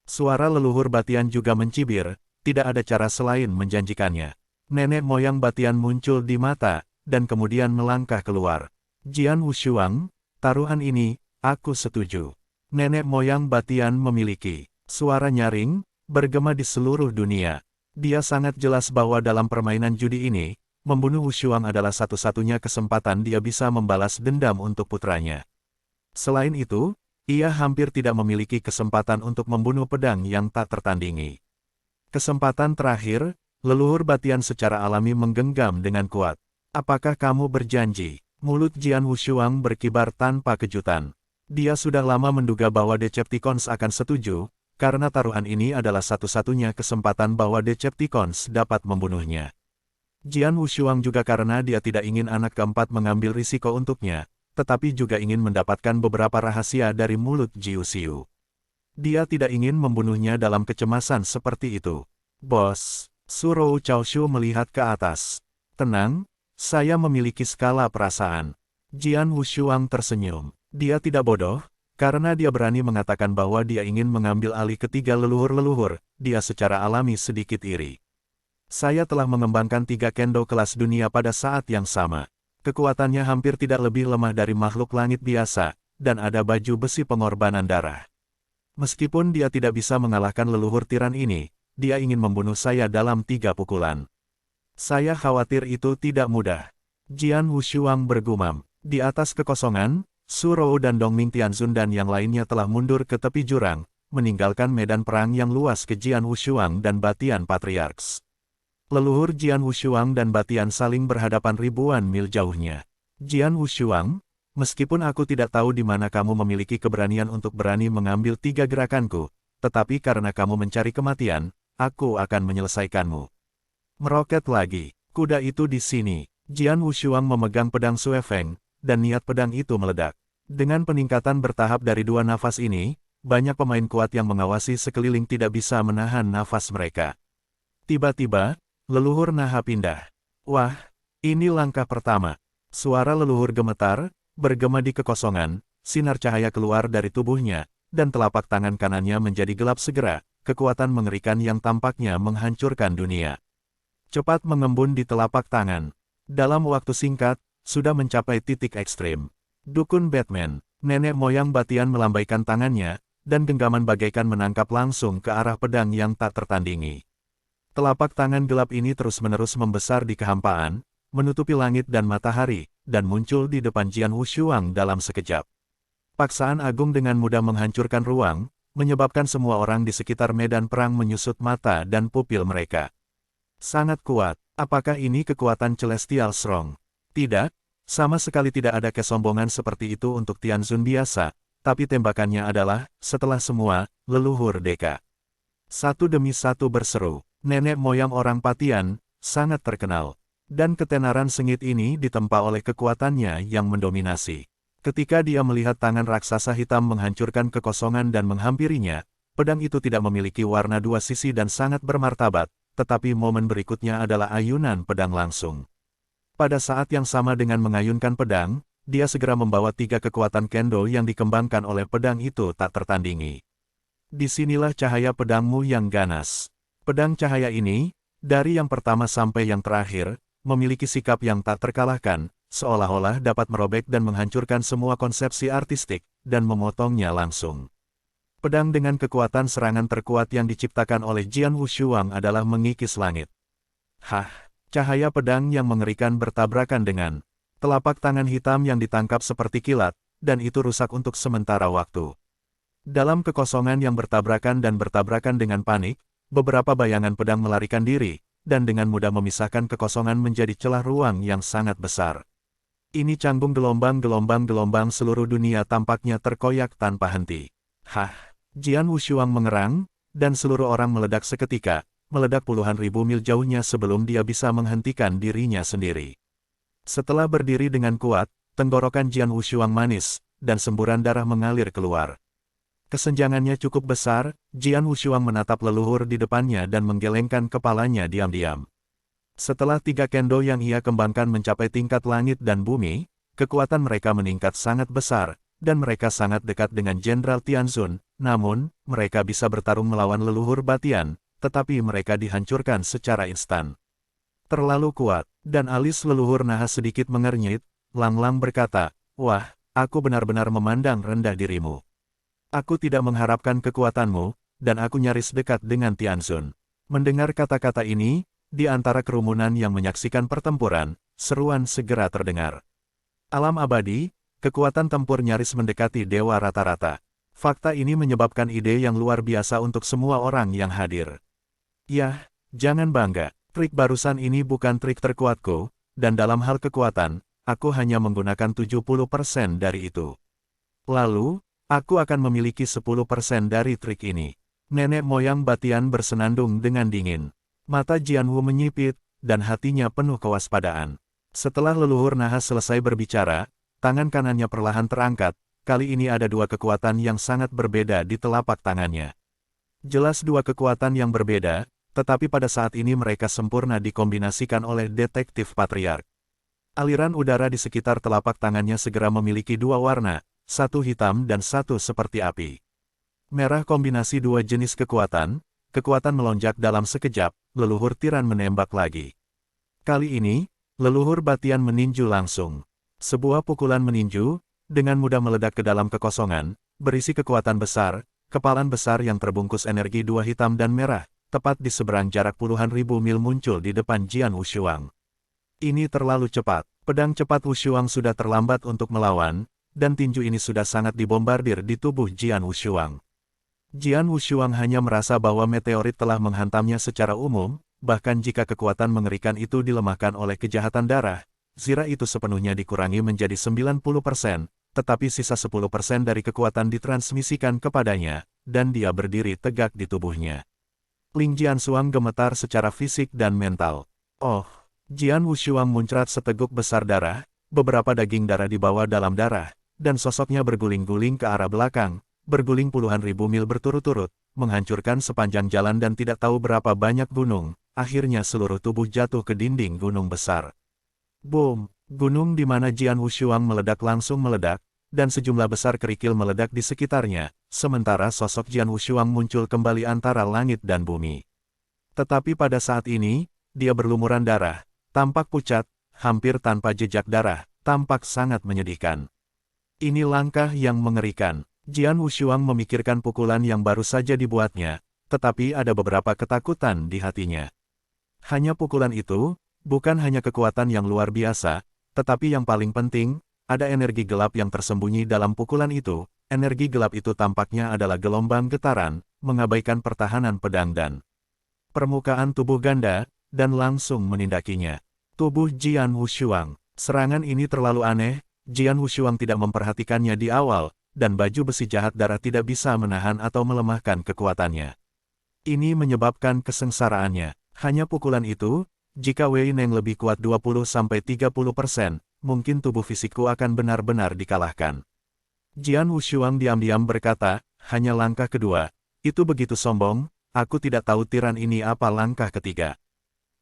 Suara leluhur Batian juga mencibir, tidak ada cara selain menjanjikannya. Nenek moyang Batian muncul di mata, dan kemudian melangkah keluar. Jian Wushuang, taruhan ini, aku setuju. Nenek moyang Batian memiliki suara nyaring, bergema di seluruh dunia. Dia sangat jelas bahwa dalam permainan judi ini, membunuh Wushuang adalah satu-satunya kesempatan dia bisa membalas dendam untuk putranya. Selain itu, ia hampir tidak memiliki kesempatan untuk membunuh pedang yang tak tertandingi. Kesempatan terakhir, leluhur Batian secara alami menggenggam dengan kuat. Apakah kamu berjanji? Mulut Jian Wushuang berkibar tanpa kejutan. Dia sudah lama menduga bahwa Decepticons akan setuju, karena taruhan ini adalah satu-satunya kesempatan bahwa Decepticons dapat membunuhnya. Jian Wushuang juga karena dia tidak ingin anak keempat mengambil risiko untuknya, tetapi juga ingin mendapatkan beberapa rahasia dari mulut Jiu Xiu. Dia tidak ingin membunuhnya dalam kecemasan seperti itu. Bos, Surou Chaoshu melihat ke atas. Tenang, saya memiliki skala perasaan. Jian Wushuang tersenyum. Dia tidak bodoh, karena dia berani mengatakan bahwa dia ingin mengambil alih ketiga leluhur-leluhur, dia secara alami sedikit iri. Saya telah mengembangkan 3 kendo kelas dunia pada saat yang sama. Kekuatannya hampir tidak lebih lemah dari makhluk langit biasa, dan ada baju besi pengorbanan darah. Meskipun dia tidak bisa mengalahkan leluhur tiran ini, dia ingin membunuh saya dalam 3 pukulan. Saya khawatir itu tidak mudah. Jian Wushuang bergumam. Di atas kekosongan, Surou dan Dongming Tianzun dan yang lainnya telah mundur ke tepi jurang, meninggalkan medan perang yang luas ke Jian Wushuang dan Batian Patriarchs. Leluhur Jian Wushuang dan Batian saling berhadapan ribuan mil jauhnya. Jian Wushuang, meskipun aku tidak tahu di mana kamu memiliki keberanian untuk berani mengambil 3 gerakanku, tetapi karena kamu mencari kematian, aku akan menyelesaikanmu. Meroket lagi, kuda itu di sini. Jian Wushuang memegang pedang Suefeng, dan niat pedang itu meledak. Dengan peningkatan bertahap dari 2 nafas ini, banyak pemain kuat yang mengawasi sekeliling tidak bisa menahan nafas mereka. Tiba-tiba, leluhur naha pindah. Wah, ini langkah pertama. Suara leluhur gemetar, bergema di kekosongan, sinar cahaya keluar dari tubuhnya, dan telapak tangan kanannya menjadi gelap segera, kekuatan mengerikan yang tampaknya menghancurkan dunia. Cepat mengembun di telapak tangan. Dalam waktu singkat, sudah mencapai titik ekstrim. Dukun Batman, nenek moyang Batian melambaikan tangannya, dan genggaman bagaikan menangkap langsung ke arah pedang yang tak tertandingi. Telapak tangan gelap ini terus-menerus membesar di kehampaan, menutupi langit dan matahari, dan muncul di depan Jian Wushuang dalam sekejap. Paksaan agung dengan mudah menghancurkan ruang, menyebabkan semua orang di sekitar medan perang menyusut mata dan pupil mereka. Sangat kuat, apakah ini kekuatan Celestial Strong? Tidak, sama sekali tidak ada kesombongan seperti itu untuk Tianzun biasa, tapi tembakannya adalah, setelah semua, leluhur Deka. Satu demi satu berseru, nenek moyang orang Patian, sangat terkenal. Dan ketenaran sengit ini ditempa oleh kekuatannya yang mendominasi. Ketika dia melihat tangan raksasa hitam menghancurkan kekosongan dan menghampirinya, pedang itu tidak memiliki warna 2 sisi dan sangat bermartabat, tetapi momen berikutnya adalah ayunan pedang langsung. Pada saat yang sama dengan mengayunkan pedang, dia segera membawa 3 kekuatan kendo yang dikembangkan oleh pedang itu tak tertandingi. Disinilah cahaya pedangmu yang ganas. Pedang cahaya ini, dari yang pertama sampai yang terakhir, memiliki sikap yang tak terkalahkan, seolah-olah dapat merobek dan menghancurkan semua konsepsi artistik, dan memotongnya langsung. Pedang dengan kekuatan serangan terkuat yang diciptakan oleh Jian Wushuang adalah mengikis langit. Hah! Cahaya pedang yang mengerikan bertabrakan dengan telapak tangan hitam yang ditangkap seperti kilat, dan itu rusak untuk sementara waktu. Dalam kekosongan yang bertabrakan dengan panik, beberapa bayangan pedang melarikan diri, dan dengan mudah memisahkan kekosongan menjadi celah ruang yang sangat besar. Ini canggung gelombang seluruh dunia tampaknya terkoyak tanpa henti. Hah! Jian Wushuang mengerang, dan seluruh orang meledak seketika, meledak puluhan ribu mil jauhnya sebelum dia bisa menghentikan dirinya sendiri. Setelah berdiri dengan kuat, tenggorokan Jian Wushuang manis, dan semburan darah mengalir keluar. Kesenjangannya cukup besar, Jian Wushuang menatap leluhur di depannya dan menggelengkan kepalanya diam-diam. Setelah 3 kendo yang ia kembangkan mencapai tingkat langit dan bumi, kekuatan mereka meningkat sangat besar, dan mereka sangat dekat dengan Jenderal Tianzun. Namun, mereka bisa bertarung melawan leluhur Batian, tetapi mereka dihancurkan secara instan. Terlalu kuat, dan alis leluhur Nahas sedikit mengernyit. Lang Lang berkata, "Wah, aku benar-benar memandang rendah dirimu. Aku tidak mengharapkan kekuatanmu, dan aku nyaris dekat dengan Tianzun." Mendengar kata-kata ini, di antara kerumunan yang menyaksikan pertempuran, seruan segera terdengar. Alam abadi, kekuatan tempur nyaris mendekati dewa rata-rata. Fakta ini menyebabkan ide yang luar biasa untuk semua orang yang hadir. Yah, jangan bangga, trik barusan ini bukan trik terkuatku, dan dalam hal kekuatan, aku hanya menggunakan 70% dari itu. Lalu, aku akan memiliki 10% dari trik ini. Nenek moyang Batian bersenandung dengan dingin. Mata Jianwu menyipit, dan hatinya penuh kewaspadaan. Setelah leluhur Nahas selesai berbicara, tangan kanannya perlahan terangkat. Kali ini ada 2 kekuatan yang sangat berbeda di telapak tangannya. Jelas 2 kekuatan yang berbeda, tetapi pada saat ini mereka sempurna dikombinasikan oleh detektif patriark. Aliran udara di sekitar telapak tangannya segera memiliki 2 warna, satu hitam dan satu seperti api. Merah kombinasi 2 jenis kekuatan melonjak dalam sekejap, leluhur tiran menembak lagi. Kali ini, leluhur Batian meninju langsung. Sebuah pukulan meninju, dengan mudah meledak ke dalam kekosongan, berisi kekuatan besar, kepalan besar yang terbungkus energi 2 hitam dan merah, tepat di seberang jarak puluhan ribu mil muncul di depan Jian Wushuang. Ini terlalu cepat, pedang cepat Wushuang sudah terlambat untuk melawan, dan tinju ini sudah sangat dibombardir di tubuh Jian Wushuang. Jian Wushuang hanya merasa bahwa meteorit telah menghantamnya secara umum, bahkan jika kekuatan mengerikan itu dilemahkan oleh kejahatan darah, zira itu sepenuhnya dikurangi menjadi 90%, tetapi sisa 10% dari kekuatan ditransmisikan kepadanya, dan dia berdiri tegak di tubuhnya. Ling Jiansuang gemetar secara fisik dan mental. Oh, Jian Wushuang muncrat seteguk besar darah, beberapa daging darah dibawa dalam darah, dan sosoknya berguling-guling ke arah belakang, berguling puluhan ribu mil berturut-turut, menghancurkan sepanjang jalan dan tidak tahu berapa banyak gunung. Akhirnya seluruh tubuh jatuh ke dinding gunung besar. Boom! Gunung di mana Jian Wushuang meledak langsung meledak, dan sejumlah besar kerikil meledak di sekitarnya, sementara sosok Jian Wushuang muncul kembali antara langit dan bumi. Tetapi pada saat ini, dia berlumuran darah, tampak pucat, hampir tanpa jejak darah, tampak sangat menyedihkan. Ini langkah yang mengerikan. Jian Wushuang memikirkan pukulan yang baru saja dibuatnya, tetapi ada beberapa ketakutan di hatinya. Hanya pukulan itu, bukan hanya kekuatan yang luar biasa, tetapi yang paling penting, ada energi gelap yang tersembunyi dalam pukulan itu. Energi gelap itu tampaknya adalah gelombang getaran, mengabaikan pertahanan pedang dan permukaan tubuh ganda, dan langsung menindakinya. Tubuh Jian Wushuang. Serangan ini terlalu aneh, Jian Wushuang tidak memperhatikannya di awal, dan baju besi jahat darah tidak bisa menahan atau melemahkan kekuatannya. Ini menyebabkan kesengsaraannya. Hanya pukulan itu, jika Wei Neng lebih kuat 20-30%, mungkin tubuh fisikku akan benar-benar dikalahkan. Jian Wushuang diam-diam berkata, hanya langkah kedua. Itu begitu sombong, aku tidak tahu tiran ini apa langkah ketiga.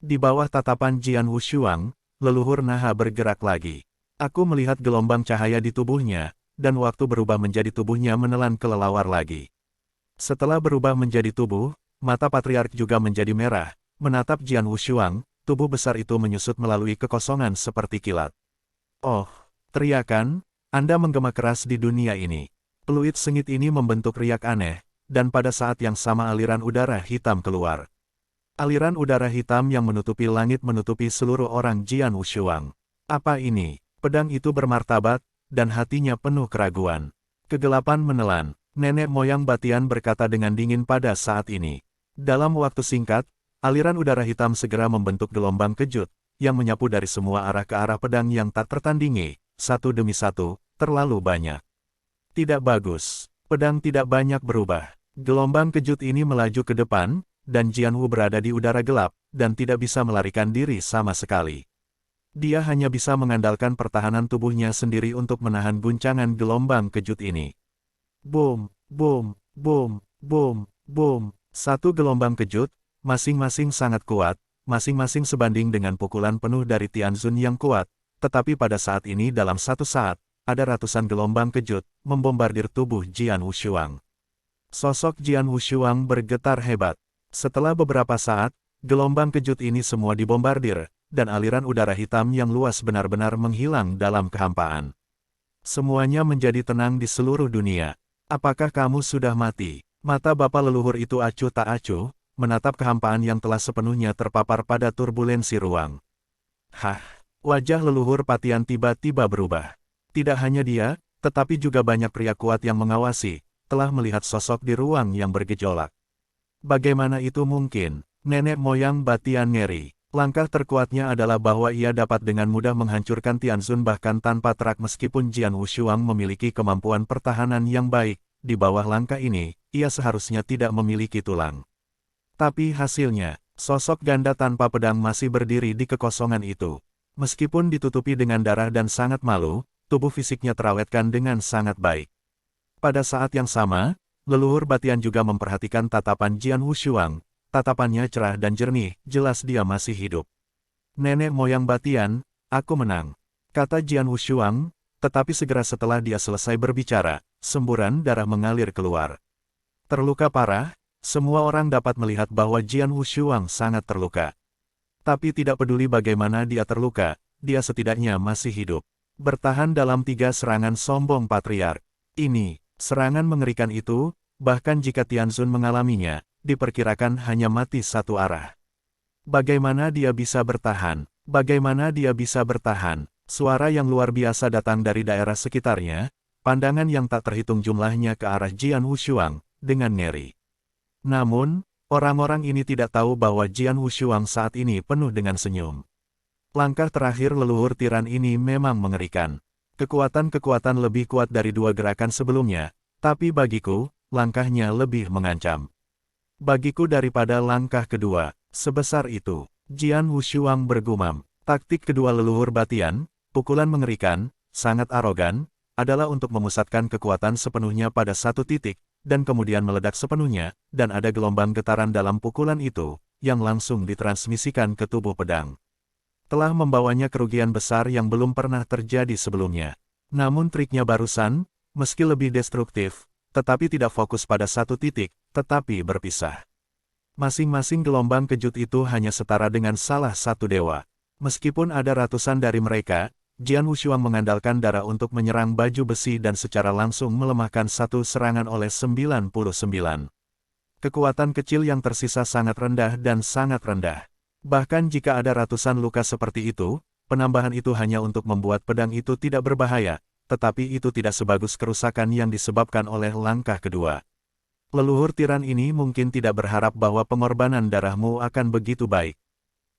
Di bawah tatapan Jian Wushuang, leluhur Naha bergerak lagi. Aku melihat gelombang cahaya di tubuhnya, dan waktu berubah menjadi tubuhnya menelan kelelawar lagi. Setelah berubah menjadi tubuh, mata patriark juga menjadi merah, menatap Jian Wushuang, tubuh besar itu menyusut melalui kekosongan seperti kilat. Oh, teriakan, Anda menggema keras di dunia ini. Peluit sengit ini membentuk riak aneh, dan pada saat yang sama aliran udara hitam keluar. Aliran udara hitam yang menutupi langit menutupi seluruh orang Jian Wushuang. Apa ini? Pedang itu bermartabat, dan hatinya penuh keraguan. Kegelapan menelan. Nenek moyang Batian berkata dengan dingin pada saat ini. Dalam waktu singkat, aliran udara hitam segera membentuk gelombang kejut, yang menyapu dari semua arah ke arah pedang yang tak tertandingi, satu demi satu, terlalu banyak. Tidak bagus. Pedang tidak banyak berubah. Gelombang kejut ini melaju ke depan, dan Jianwu berada di udara gelap, dan tidak bisa melarikan diri sama sekali. Dia hanya bisa mengandalkan pertahanan tubuhnya sendiri untuk menahan guncangan gelombang kejut ini. Boom, boom, boom, boom, boom. Satu gelombang kejut, masing-masing sangat kuat, masing-masing sebanding dengan pukulan penuh dari Tianzun yang kuat, tetapi pada saat ini dalam satu saat, ada ratusan gelombang kejut, membombardir tubuh Jian Wushuang. Sosok Jian Wushuang bergetar hebat. Setelah beberapa saat, gelombang kejut ini semua dibombardir, dan aliran udara hitam yang luas benar-benar menghilang dalam kehampaan. Semuanya menjadi tenang di seluruh dunia. Apakah kamu sudah mati? Mata bapak leluhur itu acuh tak acuh, menatap kehampaan yang telah sepenuhnya terpapar pada turbulensi ruang. Hah! Wajah leluhur Patian tiba-tiba berubah. Tidak hanya dia, tetapi juga banyak pria kuat yang mengawasi, telah melihat sosok di ruang yang bergejolak. Bagaimana itu mungkin? Nenek moyang Batian ngeri. Langkah terkuatnya adalah bahwa ia dapat dengan mudah menghancurkan Tianzun bahkan tanpa terak meskipun Jian Wushuang memiliki kemampuan pertahanan yang baik. Di bawah langkah ini, ia seharusnya tidak memiliki tulang. Tapi hasilnya, sosok ganda tanpa pedang masih berdiri di kekosongan itu. Meskipun ditutupi dengan darah dan sangat malu, tubuh fisiknya terawetkan dengan sangat baik. Pada saat yang sama, leluhur Batian juga memperhatikan tatapan Jian Wushuang. Tatapannya cerah dan jernih, jelas dia masih hidup. Nenek moyang Batian, aku menang, kata Jian Wushuang, tetapi segera setelah dia selesai berbicara, semburan darah mengalir keluar. Terluka parah, semua orang dapat melihat bahwa Jian Wushuang sangat terluka. Tapi tidak peduli bagaimana dia terluka, dia setidaknya masih hidup. Bertahan dalam 3 serangan sombong patriark. Ini, serangan mengerikan itu, bahkan jika Tianzun mengalaminya, diperkirakan hanya mati satu arah. Bagaimana dia bisa bertahan? Bagaimana dia bisa bertahan? Suara yang luar biasa datang dari daerah sekitarnya, pandangan yang tak terhitung jumlahnya ke arah Jian Wushuang, dengan ngeri. Namun, orang-orang ini tidak tahu bahwa Jian Wushuang saat ini penuh dengan senyum. Langkah terakhir leluhur tiran ini memang mengerikan. Kekuatan-kekuatan lebih kuat dari 2 gerakan sebelumnya, tapi bagiku, langkahnya lebih mengancam. Bagiku daripada langkah kedua, sebesar itu. Jian Wushuang bergumam. Taktik kedua leluhur Batian, pukulan mengerikan, sangat arogan, adalah untuk memusatkan kekuatan sepenuhnya pada satu titik, dan kemudian meledak sepenuhnya, dan ada gelombang getaran dalam pukulan itu, yang langsung ditransmisikan ke tubuh pedang. Telah membawanya kerugian besar yang belum pernah terjadi sebelumnya. Namun triknya barusan, meski lebih destruktif, tetapi tidak fokus pada satu titik, tetapi berpisah. Masing-masing gelombang kejut itu hanya setara dengan salah satu dewa. Meskipun ada ratusan dari mereka, Jian Wushuang mengandalkan darah untuk menyerang baju besi dan secara langsung melemahkan satu serangan oleh 99. Kekuatan kecil yang tersisa sangat rendah dan sangat rendah. Bahkan jika ada ratusan luka seperti itu, penambahan itu hanya untuk membuat pedang itu tidak berbahaya, tetapi itu tidak sebagus kerusakan yang disebabkan oleh langkah kedua. Leluhur tiran ini mungkin tidak berharap bahwa pengorbanan darahmu akan begitu baik.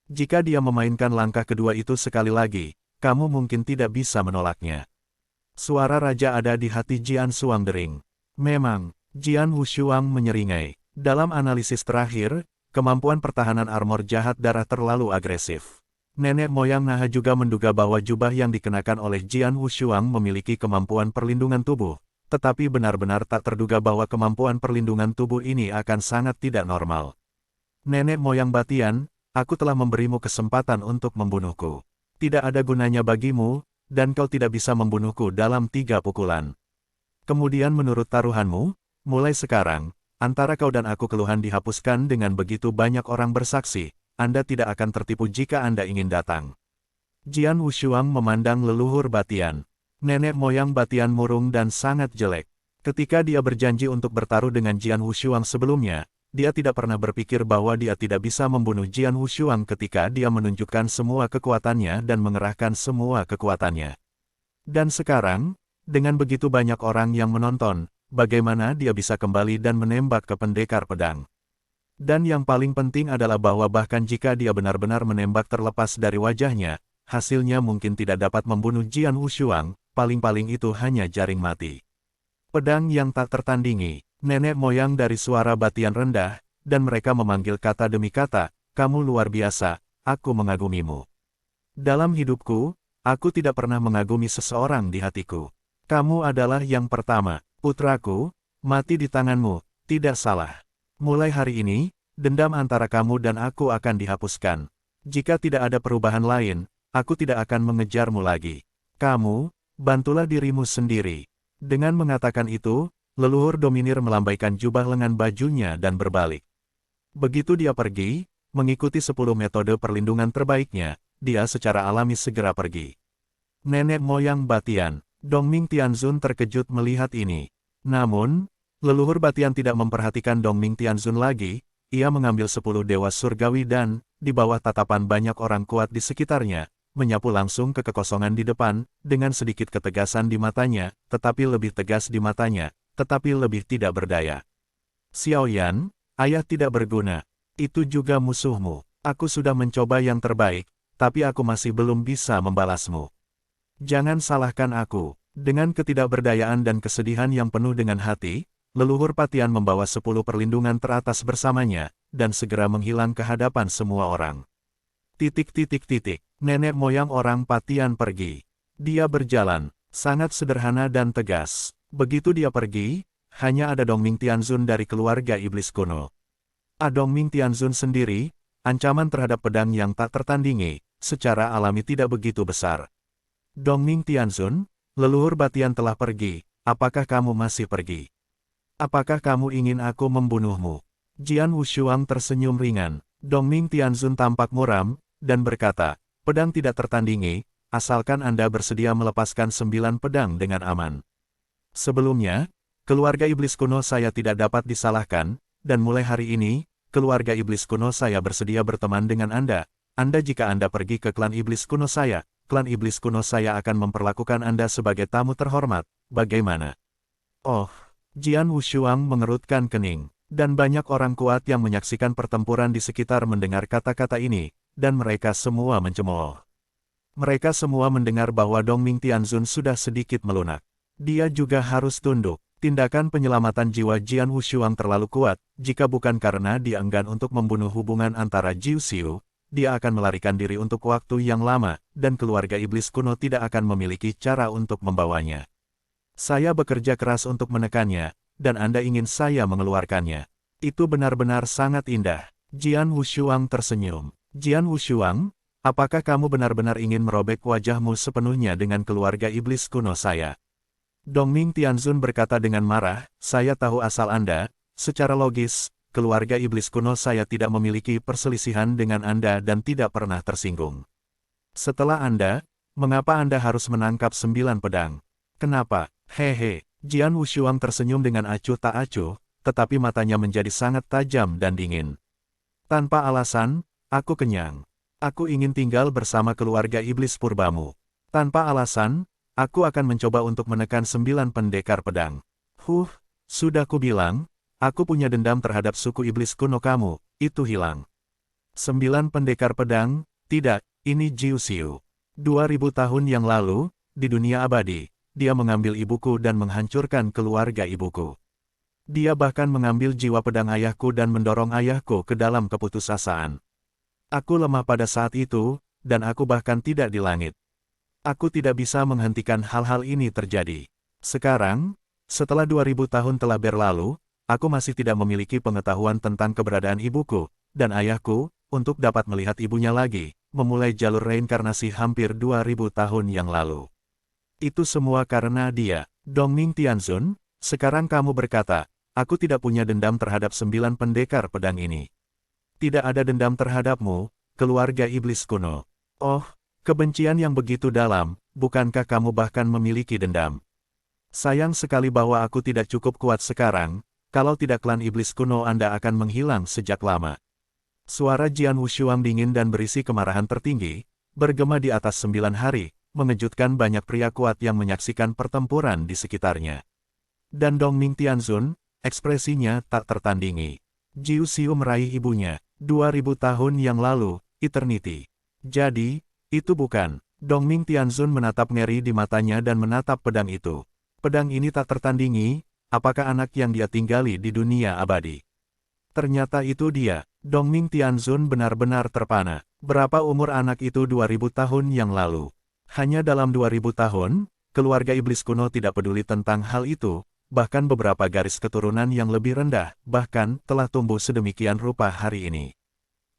Jika dia memainkan langkah kedua itu sekali lagi, kamu mungkin tidak bisa menolaknya. Suara raja ada di hati Jian Wushuang dering. Memang, Jian Wushuang menyeringai. Dalam analisis terakhir, kemampuan pertahanan armor jahat darah terlalu agresif. Nenek moyang Naha juga menduga bahwa jubah yang dikenakan oleh Jian Wushuang memiliki kemampuan perlindungan tubuh, tetapi benar-benar tak terduga bahwa kemampuan perlindungan tubuh ini akan sangat tidak normal. Nenek moyang Batian, aku telah memberimu kesempatan untuk membunuhku. Tidak ada gunanya bagimu, dan kau tidak bisa membunuhku dalam 3 pukulan. Kemudian menurut taruhanmu, mulai sekarang, antara kau dan aku keluhan dihapuskan dengan begitu banyak orang bersaksi, Anda tidak akan tertipu jika Anda ingin datang. Jian Wushuang memandang leluhur Batian. Nenek moyang Batian murung dan sangat jelek. Ketika dia berjanji untuk bertaruh dengan Jian Wushuang sebelumnya, dia tidak pernah berpikir bahwa dia tidak bisa membunuh Jian Wushuang ketika dia menunjukkan semua kekuatannya dan mengerahkan semua kekuatannya. Dan sekarang, dengan begitu banyak orang yang menonton, bagaimana dia bisa kembali dan menembak ke pendekar pedang. Dan yang paling penting adalah bahwa bahkan jika dia benar-benar menembak terlepas dari wajahnya, hasilnya mungkin tidak dapat membunuh Jian Wushuang, paling-paling itu hanya jaring mati. Pedang yang tak tertandingi, nenek moyang dari suara Batian rendah, dan mereka memanggil kata demi kata, kamu luar biasa, aku mengagumimu. Dalam hidupku, aku tidak pernah mengagumi seseorang di hatiku. Kamu adalah yang pertama. Putraku, mati di tanganmu, tidak salah. Mulai hari ini, dendam antara kamu dan aku akan dihapuskan. Jika tidak ada perubahan lain, aku tidak akan mengejarmu lagi. Kamu, bantulah dirimu sendiri. Dengan mengatakan itu, leluhur Dominir melambaikan jubah lengan bajunya dan berbalik. Begitu dia pergi, mengikuti 10 metode perlindungan terbaiknya, dia secara alami segera pergi. Nenek moyang Batian, Dongming Tianzun terkejut melihat ini. Namun, leluhur Batian tidak memperhatikan Dongming Tianzun lagi, ia mengambil 10 dewa surgawi dan, di bawah tatapan banyak orang kuat di sekitarnya, menyapu langsung ke kekosongan di depan, dengan sedikit ketegasan di matanya, tetapi lebih tegas di matanya, tetapi lebih tidak berdaya. Xiaoyan, ayah tidak berguna. Itu juga musuhmu. Aku sudah mencoba yang terbaik, tapi aku masih belum bisa membalasmu. Jangan salahkan aku. Dengan ketidakberdayaan dan kesedihan yang penuh dengan hati, leluhur Batian membawa 10 perlindungan teratas bersamanya, dan segera menghilang ke hadapan semua orang. Nenek moyang orang Batian pergi. Dia berjalan, sangat sederhana dan tegas. Begitu dia pergi, hanya ada Dongming Tianzun dari keluarga iblis kuno. Dongming Tianzun sendiri, ancaman terhadap pedang yang tak tertandingi, secara alami tidak begitu besar. Dongming Tianzun, leluhur Batian telah pergi, apakah kamu masih pergi? Apakah kamu ingin aku membunuhmu? Jian Wushuang tersenyum ringan. Dongming Tianzun tampak muram, dan berkata, pedang tidak tertandingi, asalkan Anda bersedia melepaskan 9 pedang dengan aman. Sebelumnya, keluarga iblis kuno saya tidak dapat disalahkan, dan mulai hari ini, keluarga iblis kuno saya bersedia berteman dengan Anda. Jika Anda pergi ke klan iblis kuno saya, klan iblis kuno saya akan memperlakukan Anda sebagai tamu terhormat, bagaimana? Oh, Jian Wushuang mengerutkan kening, dan banyak orang kuat yang menyaksikan pertempuran di sekitar mendengar kata-kata ini, dan mereka semua mencemooh. Mereka semua mendengar bahwa Dongming Tianzun sudah sedikit melunak. Dia juga harus tunduk. Tindakan penyelamatan jiwa Jian Wushuang terlalu kuat, jika bukan karena dia enggan untuk membunuh hubungan antara Jiu Xiu, dia akan melarikan diri untuk waktu yang lama, dan keluarga iblis kuno tidak akan memiliki cara untuk membawanya. Saya bekerja keras untuk menekannya, dan Anda ingin saya mengeluarkannya. Itu benar-benar sangat indah. Jian Wushuang tersenyum. Jian Wushuang, apakah kamu benar-benar ingin merobek wajahmu sepenuhnya dengan keluarga iblis kuno saya? Dongming Tianzun berkata dengan marah, saya tahu asal Anda, secara logis, keluarga iblis kuno saya tidak memiliki perselisihan dengan Anda dan tidak pernah tersinggung. Setelah Anda, mengapa Anda harus menangkap 9 pedang? Kenapa? Hehe, Jian Wushuang tersenyum dengan acuh tak acuh, tetapi matanya menjadi sangat tajam dan dingin. Tanpa alasan, aku kenyang. Aku ingin tinggal bersama keluarga iblis purbamu. Tanpa alasan, aku akan mencoba untuk menekan 9 pendekar pedang. Sudah kubilang, aku punya dendam terhadap suku iblis kuno kamu, itu hilang. 9 pendekar pedang, tidak, ini Jiu Xiu. 2000 tahun yang lalu, di dunia abadi, dia mengambil ibuku dan menghancurkan keluarga ibuku. Dia bahkan mengambil jiwa pedang ayahku dan mendorong ayahku ke dalam keputusasaan. Aku lemah pada saat itu, dan aku bahkan tidak di langit. Aku tidak bisa menghentikan hal-hal ini terjadi. Sekarang, setelah 2000 tahun telah berlalu, aku masih tidak memiliki pengetahuan tentang keberadaan ibuku, dan ayahku, untuk dapat melihat ibunya lagi, memulai jalur reinkarnasi hampir 2000 tahun yang lalu. Itu semua karena dia. Dongming Tianzun, sekarang kamu berkata, aku tidak punya dendam terhadap 9 pendekar pedang ini. Tidak ada dendam terhadapmu, keluarga iblis kuno. Oh, kebencian yang begitu dalam, bukankah kamu bahkan memiliki dendam? Sayang sekali bahwa aku tidak cukup kuat sekarang, kalau tidak klan iblis kuno Anda akan menghilang sejak lama. Suara Jian Wushuang dingin dan berisi kemarahan tertinggi, bergema di atas 9 hari, mengejutkan banyak pria kuat yang menyaksikan pertempuran di sekitarnya. Dan Dongming Tianzun, ekspresinya tak tertandingi. Jiu Xiu meraih ibunya, 2000 tahun yang lalu, Eternity. Jadi, itu bukan. Dongming Tianzun menatap ngeri di matanya dan menatap pedang itu. Pedang ini tak tertandingi, apakah anak yang dia tinggali di dunia abadi? Ternyata itu dia. Dongming Tianzun benar-benar terpana. Berapa umur anak itu 2000 tahun yang lalu? Hanya dalam 2000 tahun, keluarga iblis kuno tidak peduli tentang hal itu, bahkan beberapa garis keturunan yang lebih rendah, bahkan telah tumbuh sedemikian rupa hari ini.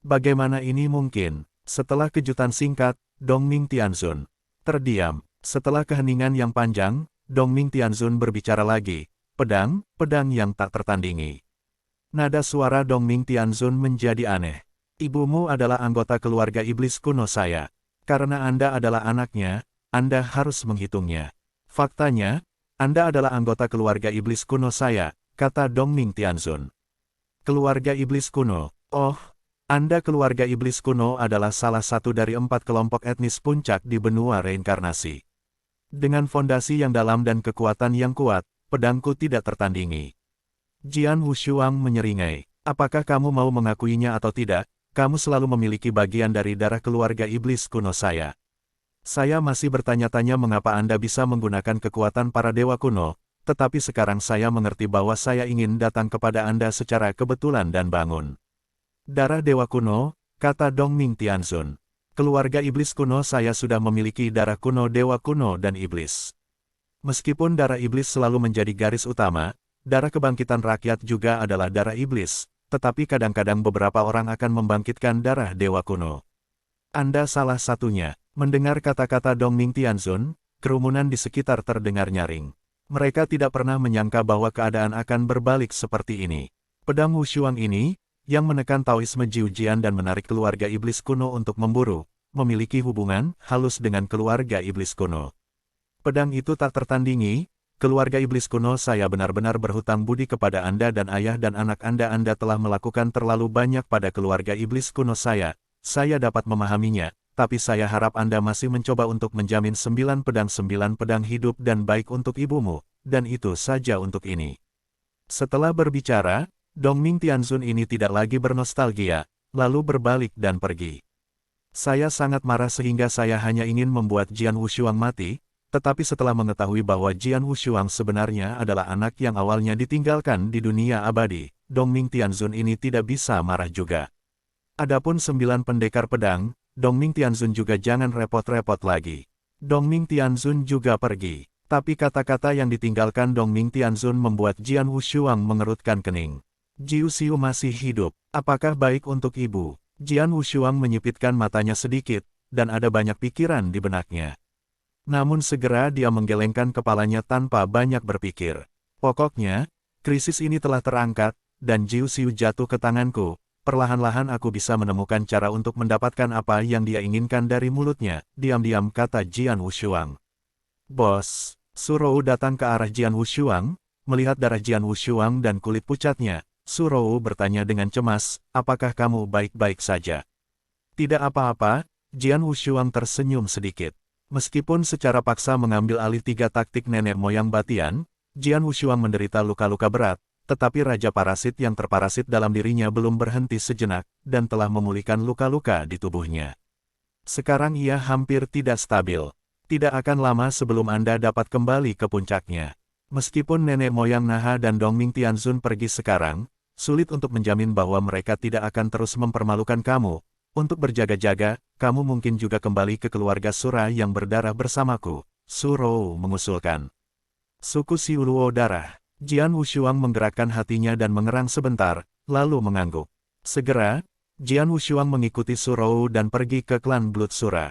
Bagaimana ini mungkin? Setelah kejutan singkat, Dongming Tianzun terdiam. Setelah keheningan yang panjang, Dongming Tianzun berbicara lagi, pedang, pedang yang tak tertandingi. Nada suara Dongming Tianzun menjadi aneh. Ibumu adalah anggota keluarga iblis kuno saya. Karena Anda adalah anaknya, Anda harus menghitungnya. Faktanya, Anda adalah anggota keluarga iblis kuno saya, kata Dongming Tianzun. Keluarga iblis kuno, oh, Anda keluarga iblis kuno adalah salah satu dari 4 kelompok etnis puncak di benua reinkarnasi. Dengan fondasi yang dalam dan kekuatan yang kuat, pedangku tidak tertandingi. Jian Wushuang menyeringai, apakah kamu mau mengakuinya atau tidak, kamu selalu memiliki bagian dari darah keluarga iblis kuno saya. Saya masih bertanya-tanya mengapa Anda bisa menggunakan kekuatan para dewa kuno, tetapi sekarang saya mengerti bahwa saya ingin datang kepada Anda secara kebetulan dan bangun. Darah dewa kuno, kata Dongming Tianzun. Keluarga iblis kuno saya sudah memiliki darah kuno dewa kuno dan iblis. Meskipun darah iblis selalu menjadi garis utama, darah kebangkitan rakyat juga adalah darah iblis, tetapi kadang-kadang beberapa orang akan membangkitkan darah dewa kuno. Anda salah satunya. Mendengar kata-kata Dongming Tianzun, kerumunan di sekitar terdengar nyaring. Mereka tidak pernah menyangka bahwa keadaan akan berbalik seperti ini. Pedang Wushuang ini, yang menekan Taoisme Jiujian dan menarik keluarga iblis kuno untuk memburu, memiliki hubungan halus dengan keluarga iblis kuno. Pedang itu tak tertandingi, keluarga iblis kuno saya benar-benar berhutang budi kepada Anda dan ayah dan anak Anda. Anda telah melakukan terlalu banyak pada keluarga iblis kuno saya dapat memahaminya. Tapi saya harap Anda masih mencoba untuk menjamin 9 pedang hidup dan baik untuk ibumu, dan itu saja untuk ini. Setelah berbicara, Dongming Tianzun ini tidak lagi bernostalgia, lalu berbalik dan pergi. Saya sangat marah sehingga saya hanya ingin membuat Jian Wushuang mati, tetapi setelah mengetahui bahwa Jian Wushuang sebenarnya adalah anak yang awalnya ditinggalkan di dunia abadi, Dongming Tianzun ini tidak bisa marah juga. Adapun 9 pendekar pedang, Dongming Tianzun juga jangan repot-repot lagi. Dongming Tianzun juga pergi. Tapi kata-kata yang ditinggalkan Dongming Tianzun membuat Jian Wushuang mengerutkan kening. Jiu Xiu masih hidup. Apakah baik untuk ibu? Jian Wushuang menyipitkan matanya sedikit, dan ada banyak pikiran di benaknya. Namun segera dia menggelengkan kepalanya tanpa banyak berpikir. Pokoknya, krisis ini telah terangkat, dan Jiu Xiu jatuh ke tanganku. Perlahan-lahan aku bisa menemukan cara untuk mendapatkan apa yang dia inginkan dari mulutnya, diam-diam kata Jian Wushuang. Bos, Surou datang ke arah Jian Wushuang, melihat darah Jian Wushuang dan kulit pucatnya, Surou bertanya dengan cemas, apakah kamu baik-baik saja? Tidak apa-apa, Jian Wushuang tersenyum sedikit. Meskipun secara paksa mengambil alih 3 taktik nenek moyang Batian, Jian Wushuang menderita luka-luka berat. Tetapi Raja Parasit yang terparasit dalam dirinya belum berhenti sejenak, dan telah memulihkan luka-luka di tubuhnya. Sekarang ia hampir tidak stabil. Tidak akan lama sebelum Anda dapat kembali ke puncaknya. Meskipun nenek moyang Naha dan Dongming Tianzun pergi sekarang, sulit untuk menjamin bahwa mereka tidak akan terus mempermalukan kamu. Untuk berjaga-jaga, kamu mungkin juga kembali ke keluarga Sura yang berdarah bersamaku, Surou mengusulkan. Suku Siuluo darah. Jian Wushuang menggerakkan hatinya dan mengerang sebentar, lalu mengangguk. Segera, Jian Wushuang mengikuti Surou dan pergi ke klan Blood Sura.